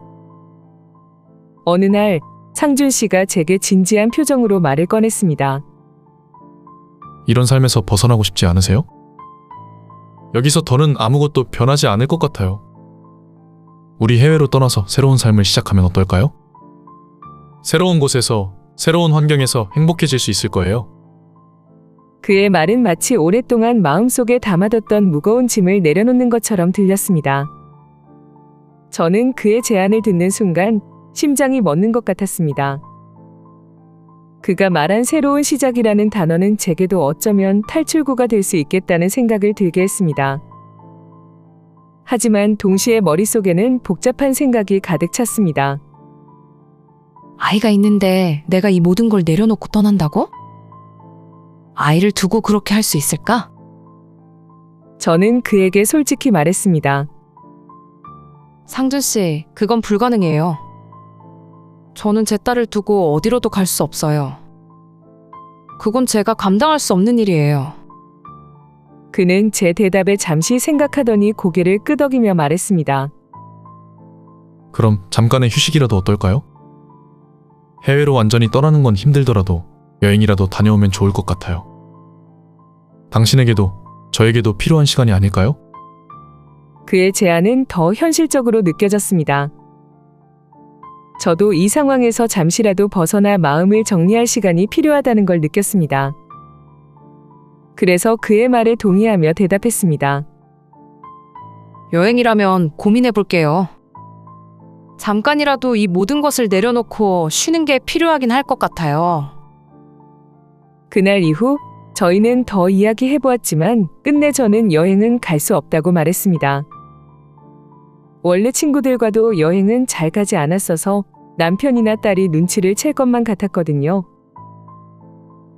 어느 날 상준 씨가 제게 진지한 표정으로 말을 꺼냈습니다. 이런 삶에서 벗어나고 싶지 않으세요? 여기서 더는 아무것도 변하지 않을 것 같아요. 우리 해외로 떠나서 새로운 삶을 시작하면 어떨까요? 새로운 곳에서, 새로운 환경에서 행복해질 수 있을 거예요. 그의 말은 마치 오랫동안 마음속에 담아뒀던 무거운 짐을 내려놓는 것처럼 들렸습니다. 저는 그의 제안을 듣는 순간 심장이 멎는 것 같았습니다. 그가 말한 새로운 시작이라는 단어는 제게도 어쩌면 탈출구가 될 수 있겠다는 생각을 들게 했습니다. 하지만 동시에 머릿속에는 복잡한 생각이 가득 찼습니다. 아이가 있는데 내가 이 모든 걸 내려놓고 떠난다고? 아이를 두고 그렇게 할 수 있을까? 저는 그에게 솔직히 말했습니다. 상준 씨, 그건 불가능해요. 저는 제 딸을 두고 어디로도 갈 수 없어요. 그건 제가 감당할 수 없는 일이에요. 그는 제 대답에 잠시 생각하더니 고개를 끄덕이며 말했습니다. 그럼 잠깐의 휴식이라도 어떨까요? 해외로 완전히 떠나는 건 힘들더라도 여행이라도 다녀오면 좋을 것 같아요. 당신에게도 저에게도 필요한 시간이 아닐까요? 그의 제안은 더 현실적으로 느껴졌습니다. 저도 이 상황에서 잠시라도 벗어나 마음을 정리할 시간이 필요하다는 걸 느꼈습니다. 그래서 그의 말에 동의하며 대답했습니다. 여행이라면 고민해 볼게요. 잠깐이라도 이 모든 것을 내려놓고 쉬는 게 필요하긴 할 것 같아요. 그날 이후 저희는 더 이야기해보았지만 끝내 저는 여행은 갈 수 없다고 말했습니다. 원래 친구들과도 여행은 잘 가지 않았어서 남편이나 딸이 눈치를 챌 것만 같았거든요.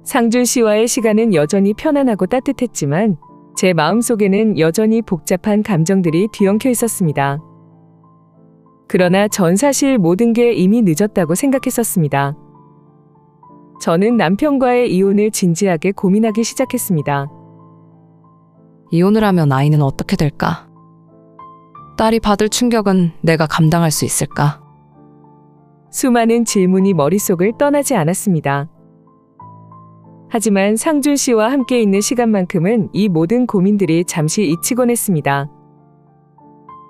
상준 씨와의 시간은 여전히 편안하고 따뜻했지만 제 마음속에는 여전히 복잡한 감정들이 뒤엉켜 있었습니다. 그러나 전 사실 모든 게 이미 늦었다고 생각했었습니다. 저는 남편과의 이혼을 진지하게 고민하기 시작했습니다. 이혼을 하면 아이는 어떻게 될까? 딸이 받을 충격은 내가 감당할 수 있을까? 수많은 질문이 머릿속을 떠나지 않았습니다. 하지만 상준 씨와 함께 있는 시간만큼은 이 모든 고민들이 잠시 잊히곤 했습니다.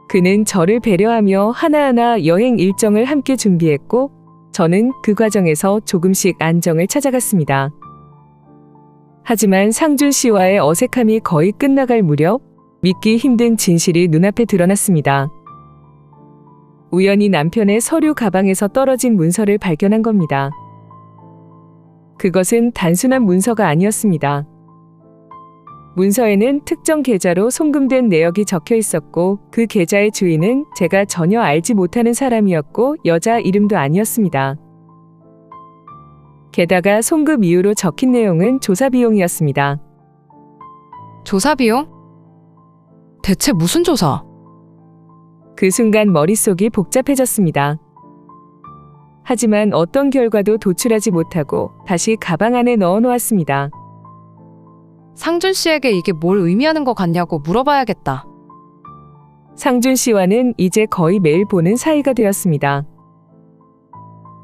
그는 저를 배려하며 하나하나 여행 일정을 함께 준비했고 저는 그 과정에서 조금씩 안정을 찾아갔습니다. 하지만 상준 씨와의 어색함이 거의 끝나갈 무렵 믿기 힘든 진실이 눈앞에 드러났습니다. 우연히 남편의 서류 가방에서 떨어진 문서를 발견한 겁니다. 그것은 단순한 문서가 아니었습니다. 문서에는 특정 계좌로 송금된 내역이 적혀 있었고 그 계좌의 주인은 제가 전혀 알지 못하는 사람이었고 여자 이름도 아니었습니다. 게다가 송금 이유로 적힌 내용은 조사 비용이었습니다. 조사 비용? 대체 무슨 조사? 그 순간 머릿속이 복잡해졌습니다. 하지만 어떤 결과도 도출하지 못하고 다시 가방 안에 넣어놓았습니다. 상준 씨에게 이게 뭘 의미하는 것 같냐고 물어봐야겠다. 상준 씨와는 이제 거의 매일 보는 사이가 되었습니다.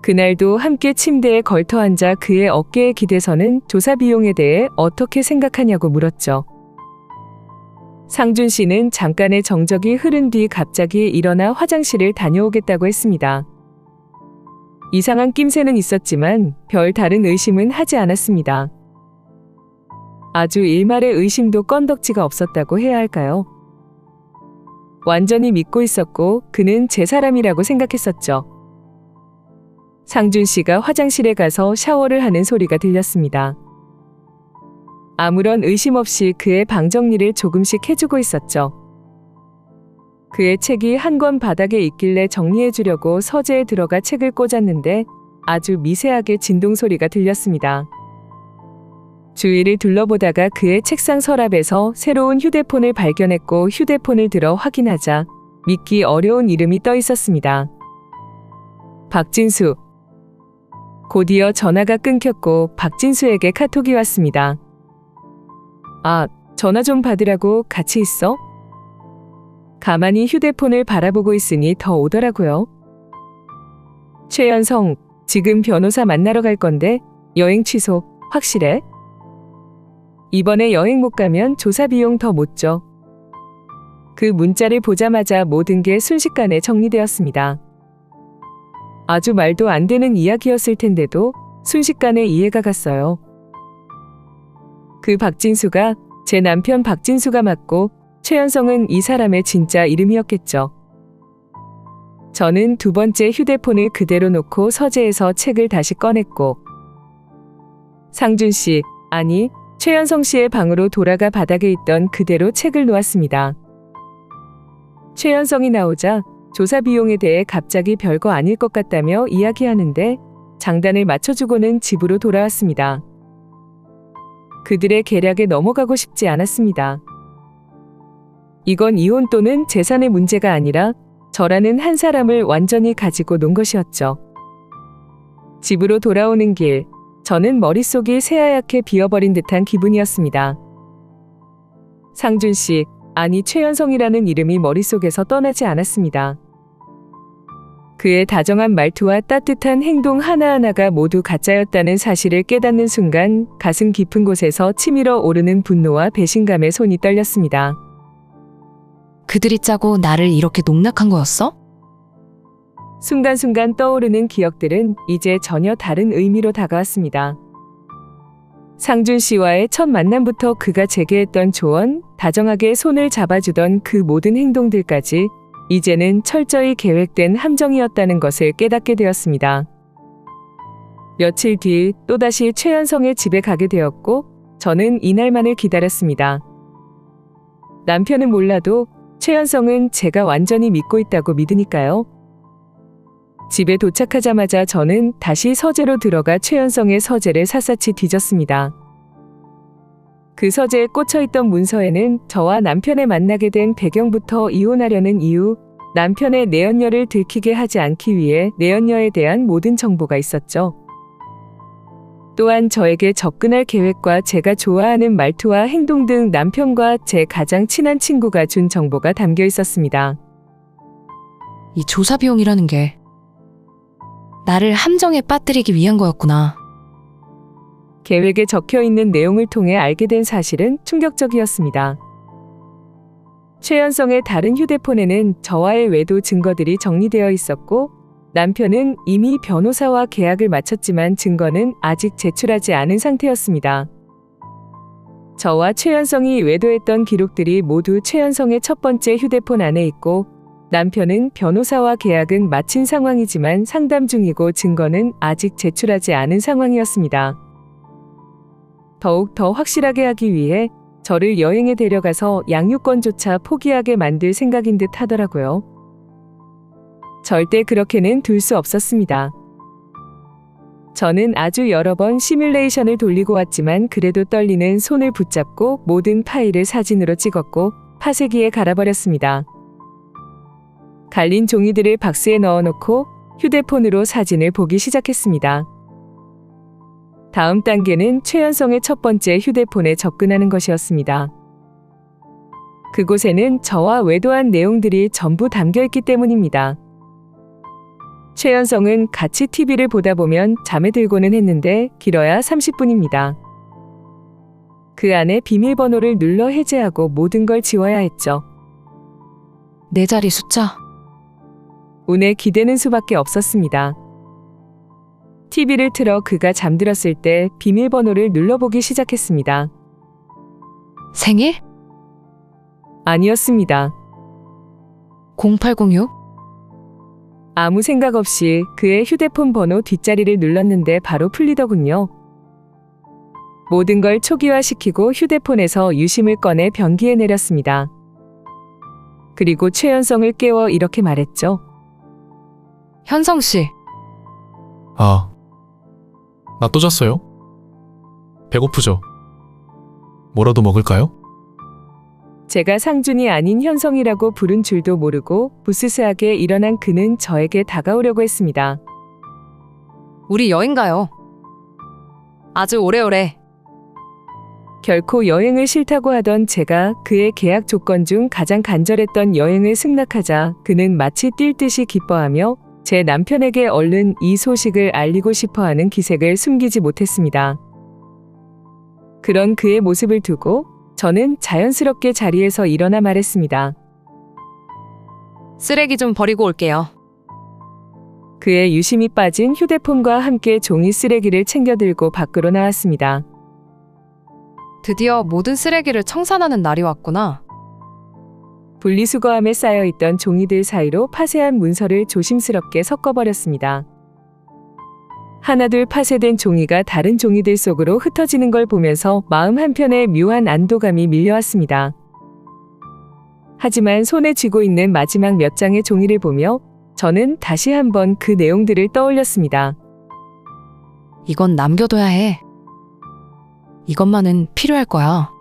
그날도 함께 침대에 걸터 앉아 그의 어깨에 기대서는 조사 비용에 대해 어떻게 생각하냐고 물었죠. 상준 씨는 잠깐의 정적이 흐른 뒤 갑자기 일어나 화장실을 다녀오겠다고 했습니다. 이상한 낌새는 있었지만 별 다른 의심은 하지 않았습니다. 아주 일말의 의심도 건덕지가 없었다고 해야 할까요? 완전히 믿고 있었고 그는 제 사람이라고 생각했었죠. 상준 씨가 화장실에 가서 샤워를 하는 소리가 들렸습니다. 아무런 의심 없이 그의 방 정리를 조금씩 해주고 있었죠. 그의 책이 한 권 바닥에 있길래 정리해주려고 서재에 들어가 책을 꽂았는데 아주 미세하게 진동 소리가 들렸습니다. 주위를 둘러보다가 그의 책상 서랍에서 새로운 휴대폰을 발견했고 휴대폰을 들어 확인하자 믿기 어려운 이름이 떠 있었습니다. 박진수. 곧이어 전화가 끊겼고 박진수에게 카톡이 왔습니다. 아, 전화 좀 받으라고 같이 있어? 가만히 휴대폰을 바라보고 있으니 더 오더라고요. 최연성, 지금 변호사 만나러 갈 건데 여행 취소 확실해? 이번에 여행 못 가면 조사 비용 더 못 줘. 그 문자를 보자마자 모든 게 순식간에 정리되었습니다. 아주 말도 안 되는 이야기였을 텐데도 순식간에 이해가 갔어요. 그 박진수가 제 남편 박진수가 맞고 최연성은 이 사람의 진짜 이름이었겠죠. 저는 두 번째 휴대폰을 그대로 놓고 서재에서 책을 다시 꺼냈고 상준 씨, 아니 최연성 씨의 방으로 돌아가 바닥에 있던 그대로 책을 놓았습니다. 최연성이 나오자 조사 비용에 대해 갑자기 별거 아닐 것 같다며 이야기하는데 장단을 맞춰주고는 집으로 돌아왔습니다. 그들의 계략에 넘어가고 싶지 않았습니다. 이건 이혼 또는 재산의 문제가 아니라 저라는 한 사람을 완전히 가지고 논 것이었죠. 집으로 돌아오는 길, 저는 머릿속이 새하얗게 비어버린 듯한 기분이었습니다. 상준 씨, 아니 최연성이라는 이름이 머릿속에서 떠나지 않았습니다. 그의 다정한 말투와 따뜻한 행동 하나하나가 모두 가짜였다는 사실을 깨닫는 순간 가슴 깊은 곳에서 치밀어 오르는 분노와 배신감에 손이 떨렸습니다. 그들이 짜고 나를 이렇게 농락한 거였어? 순간순간 떠오르는 기억들은 이제 전혀 다른 의미로 다가왔습니다. 상준 씨와의 첫 만남부터 그가 제게 했던 조언, 다정하게 손을 잡아주던 그 모든 행동들까지 이제는 철저히 계획된 함정이었다는 것을 깨닫게 되었습니다. 며칠 뒤 또다시 최연성의 집에 가게 되었고 저는 이날만을 기다렸습니다. 남편은 몰라도 최연성은 제가 완전히 믿고 있다고 믿으니까요. 집에 도착하자마자 저는 다시 서재로 들어가 최연성의 서재를 샅샅이 뒤졌습니다. 그 서재에 꽂혀있던 문서에는 저와 남편을 만나게 된 배경부터 이혼하려는 이유, 남편의 내연녀를 들키게 하지 않기 위해 내연녀에 대한 모든 정보가 있었죠. 또한 저에게 접근할 계획과 제가 좋아하는 말투와 행동 등 남편과 제 가장 친한 친구가 준 정보가 담겨 있었습니다. 이 조사 비용이라는 게 나를 함정에 빠뜨리기 위한 거였구나. 계획에 적혀 있는 내용을 통해 알게 된 사실은 충격적이었습니다. 최연성의 다른 휴대폰에는 저와의 외도 증거들이 정리되어 있었고 남편은 이미 변호사와 계약을 마쳤지만 증거는 아직 제출하지 않은 상태였습니다. 저와 최연성이 외도했던 기록들이 모두 최연성의 첫 번째 휴대폰 안에 있고 남편은 변호사와 계약은 마친 상황이지만 상담 중이고 증거는 아직 제출하지 않은 상황이었습니다. 더욱 더 확실하게 하기 위해 저를 여행에 데려가서 양육권조차 포기하게 만들 생각인 듯 하더라고요. 절대 그렇게는 둘 수 없었습니다. 저는 아주 여러 번 시뮬레이션을 돌리고 왔지만 그래도 떨리는 손을 붙잡고 모든 파일을 사진으로 찍었고 파쇄기에 갈아버렸습니다. 갈린 종이들을 박스에 넣어놓고 휴대폰으로 사진을 보기 시작했습니다. 다음 단계는 최연성의 첫 번째 휴대폰에 접근하는 것이었습니다. 그곳에는 저와 외도한 내용들이 전부 담겨있기 때문입니다. 최연성은 같이 TV를 보다 보면 잠에 들고는 했는데 길어야 30분입니다. 그 안에 비밀번호를 눌러 해제하고 모든 걸 지워야 했죠. 내 자리 숫자. 운에 기대는 수밖에 없었습니다. TV를 틀어 그가 잠들었을 때 비밀번호를 눌러보기 시작했습니다. 생일? 아니었습니다. 0806? 아무 생각 없이 그의 휴대폰 번호 뒷자리를 눌렀는데 바로 풀리더군요. 모든 걸 초기화시키고 휴대폰에서 유심을 꺼내 변기에 내렸습니다. 그리고 최연성을 깨워 이렇게 말했죠. 현성 씨, 아, 나 또 잤어요? 배고프죠? 뭐라도 먹을까요? 제가 상준이 아닌 현성이라고 부른 줄도 모르고 부스스하게 일어난 그는 저에게 다가오려고 했습니다. 우리 여행 가요. 아주 오래오래. 결코 여행을 싫다고 하던 제가 그의 계약 조건 중 가장 간절했던 여행을 승낙하자 그는 마치 뛸 듯이 기뻐하며 제 남편에게 얼른 이 소식을 알리고 싶어하는 기색을 숨기지 못했습니다. 그런 그의 모습을 두고 저는 자연스럽게 자리에서 일어나 말했습니다. 쓰레기 좀 버리고 올게요. 그의 유심히 빠진 휴대폰과 함께 종이 쓰레기를 챙겨 들고 밖으로 나왔습니다. 드디어 모든 쓰레기를 청산하는 날이 왔구나. 분리수거함에 쌓여있던 종이들 사이로 파쇄한 문서를 조심스럽게 섞어버렸습니다. 하나둘 파쇄된 종이가 다른 종이들 속으로 흩어지는 걸 보면서 마음 한편에 묘한 안도감이 밀려왔습니다. 하지만 손에 쥐고 있는 마지막 몇 장의 종이를 보며 저는 다시 한번 그 내용들을 떠올렸습니다. 이건 남겨둬야 해. 이것만은 필요할 거야.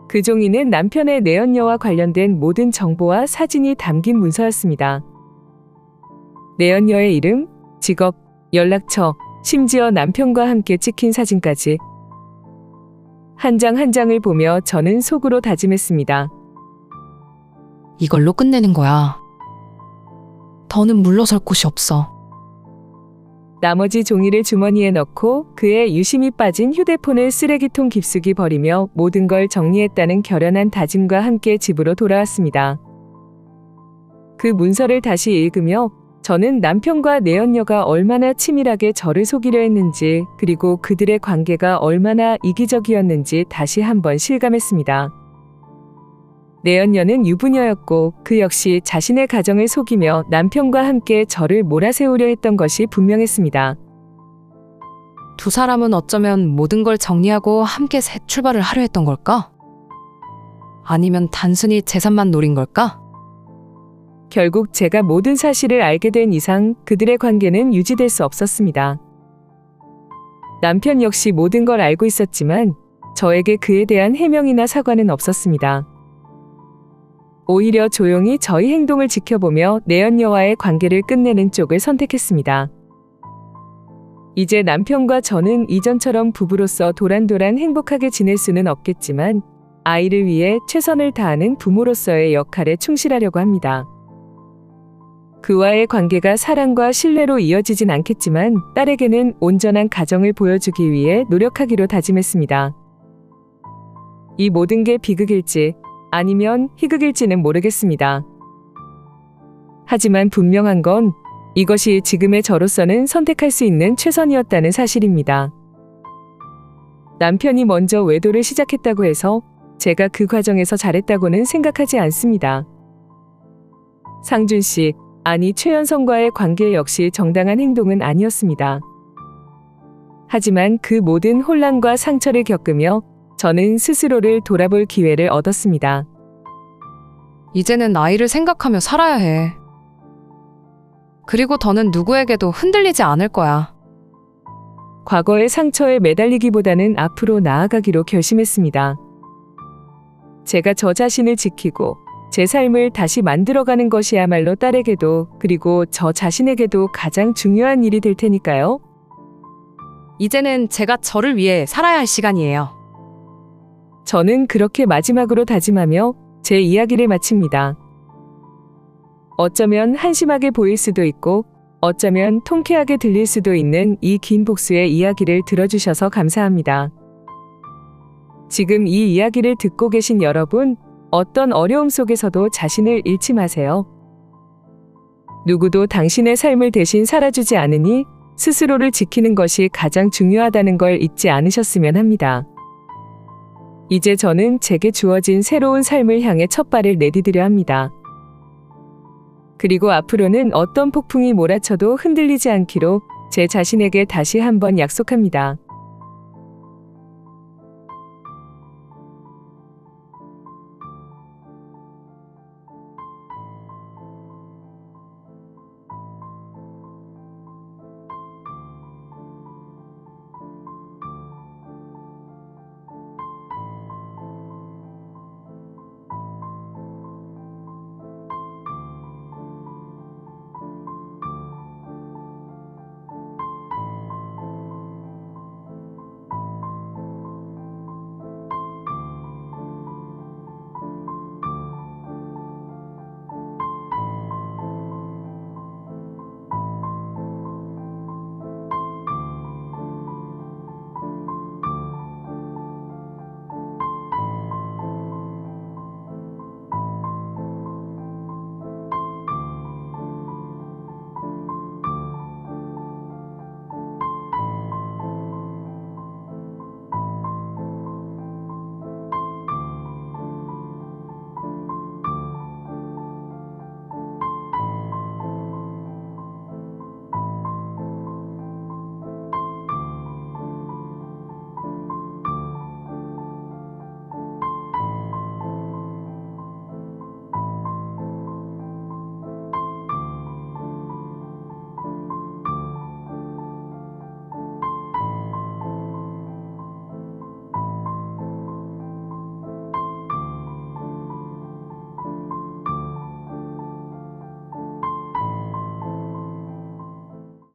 그 종이는 남편의 내연녀와 관련된 모든 정보와 사진이 담긴 문서였습니다. 내연녀의 이름, 직업, 연락처, 심지어 남편과 함께 찍힌 사진까지. 한 장 한 장을 보며 저는 속으로 다짐했습니다. 이걸로 끝내는 거야. 더는 물러설 곳이 없어. 나머지 종이를 주머니에 넣고 그의 유심히 빠진 휴대폰을 쓰레기통 깊숙이 버리며 모든 걸 정리했다는 결연한 다짐과 함께 집으로 돌아왔습니다. 그 문서를 다시 읽으며 저는 남편과 내연녀가 얼마나 치밀하게 저를 속이려 했는지 그리고 그들의 관계가 얼마나 이기적이었는지 다시 한번 실감했습니다. 내연녀는 유부녀였고 그 역시 자신의 가정을 속이며 남편과 함께 저를 몰아세우려 했던 것이 분명했습니다. 두 사람은 어쩌면 모든 걸 정리하고 함께 새 출발을 하려 했던 걸까? 아니면 단순히 재산만 노린 걸까? 결국 제가 모든 사실을 알게 된 이상 그들의 관계는 유지될 수 없었습니다. 남편 역시 모든 걸 알고 있었지만 저에게 그에 대한 해명이나 사과는 없었습니다. 오히려 조용히 저희 행동을 지켜보며 내연녀와의 관계를 끝내는 쪽을 선택했습니다. 이제 남편과 저는 이전처럼 부부로서 도란도란 행복하게 지낼 수는 없겠지만 아이를 위해 최선을 다하는 부모로서의 역할에 충실하려고 합니다. 그와의 관계가 사랑과 신뢰로 이어지진 않겠지만 딸에게는 온전한 가정을 보여주기 위해 노력하기로 다짐했습니다. 이 모든 게 비극일지 아니면 희극일지는 모르겠습니다. 하지만 분명한 건 이것이 지금의 저로서는 선택할 수 있는 최선이었다는 사실입니다. 남편이 먼저 외도를 시작했다고 해서 제가 그 과정에서 잘했다고는 생각하지 않습니다. 상준 씨, 아니 최연성과의 관계 역시 정당한 행동은 아니었습니다. 하지만 그 모든 혼란과 상처를 겪으며 저는 스스로를 돌아볼 기회를 얻었습니다. 이제는 아이를 생각하며 살아야 해. 그리고 더는 누구에게도 흔들리지 않을 거야. 과거의 상처에 매달리기보다는 앞으로 나아가기로 결심했습니다. 제가 저 자신을 지키고 제 삶을 다시 만들어가는 것이야말로 딸에게도 그리고 저 자신에게도 가장 중요한 일이 될 테니까요. 이제는 제가 저를 위해 살아야 할 시간이에요. 저는 그렇게 마지막으로 다짐하며 제 이야기를 마칩니다. 어쩌면 한심하게 보일 수도 있고 어쩌면 통쾌하게 들릴 수도 있는 이 긴 복수의 이야기를 들어주셔서 감사합니다. 지금 이 이야기를 듣고 계신 여러분, 어떤 어려움 속에서도 자신을 잃지 마세요. 누구도 당신의 삶을 대신 살아주지 않으니 스스로를 지키는 것이 가장 중요하다는 걸 잊지 않으셨으면 합니다. 이제 저는 제게 주어진 새로운 삶을 향해 첫 발을 내디디려 합니다. 그리고 앞으로는 어떤 폭풍이 몰아쳐도 흔들리지 않기로 제 자신에게 다시 한번 약속합니다.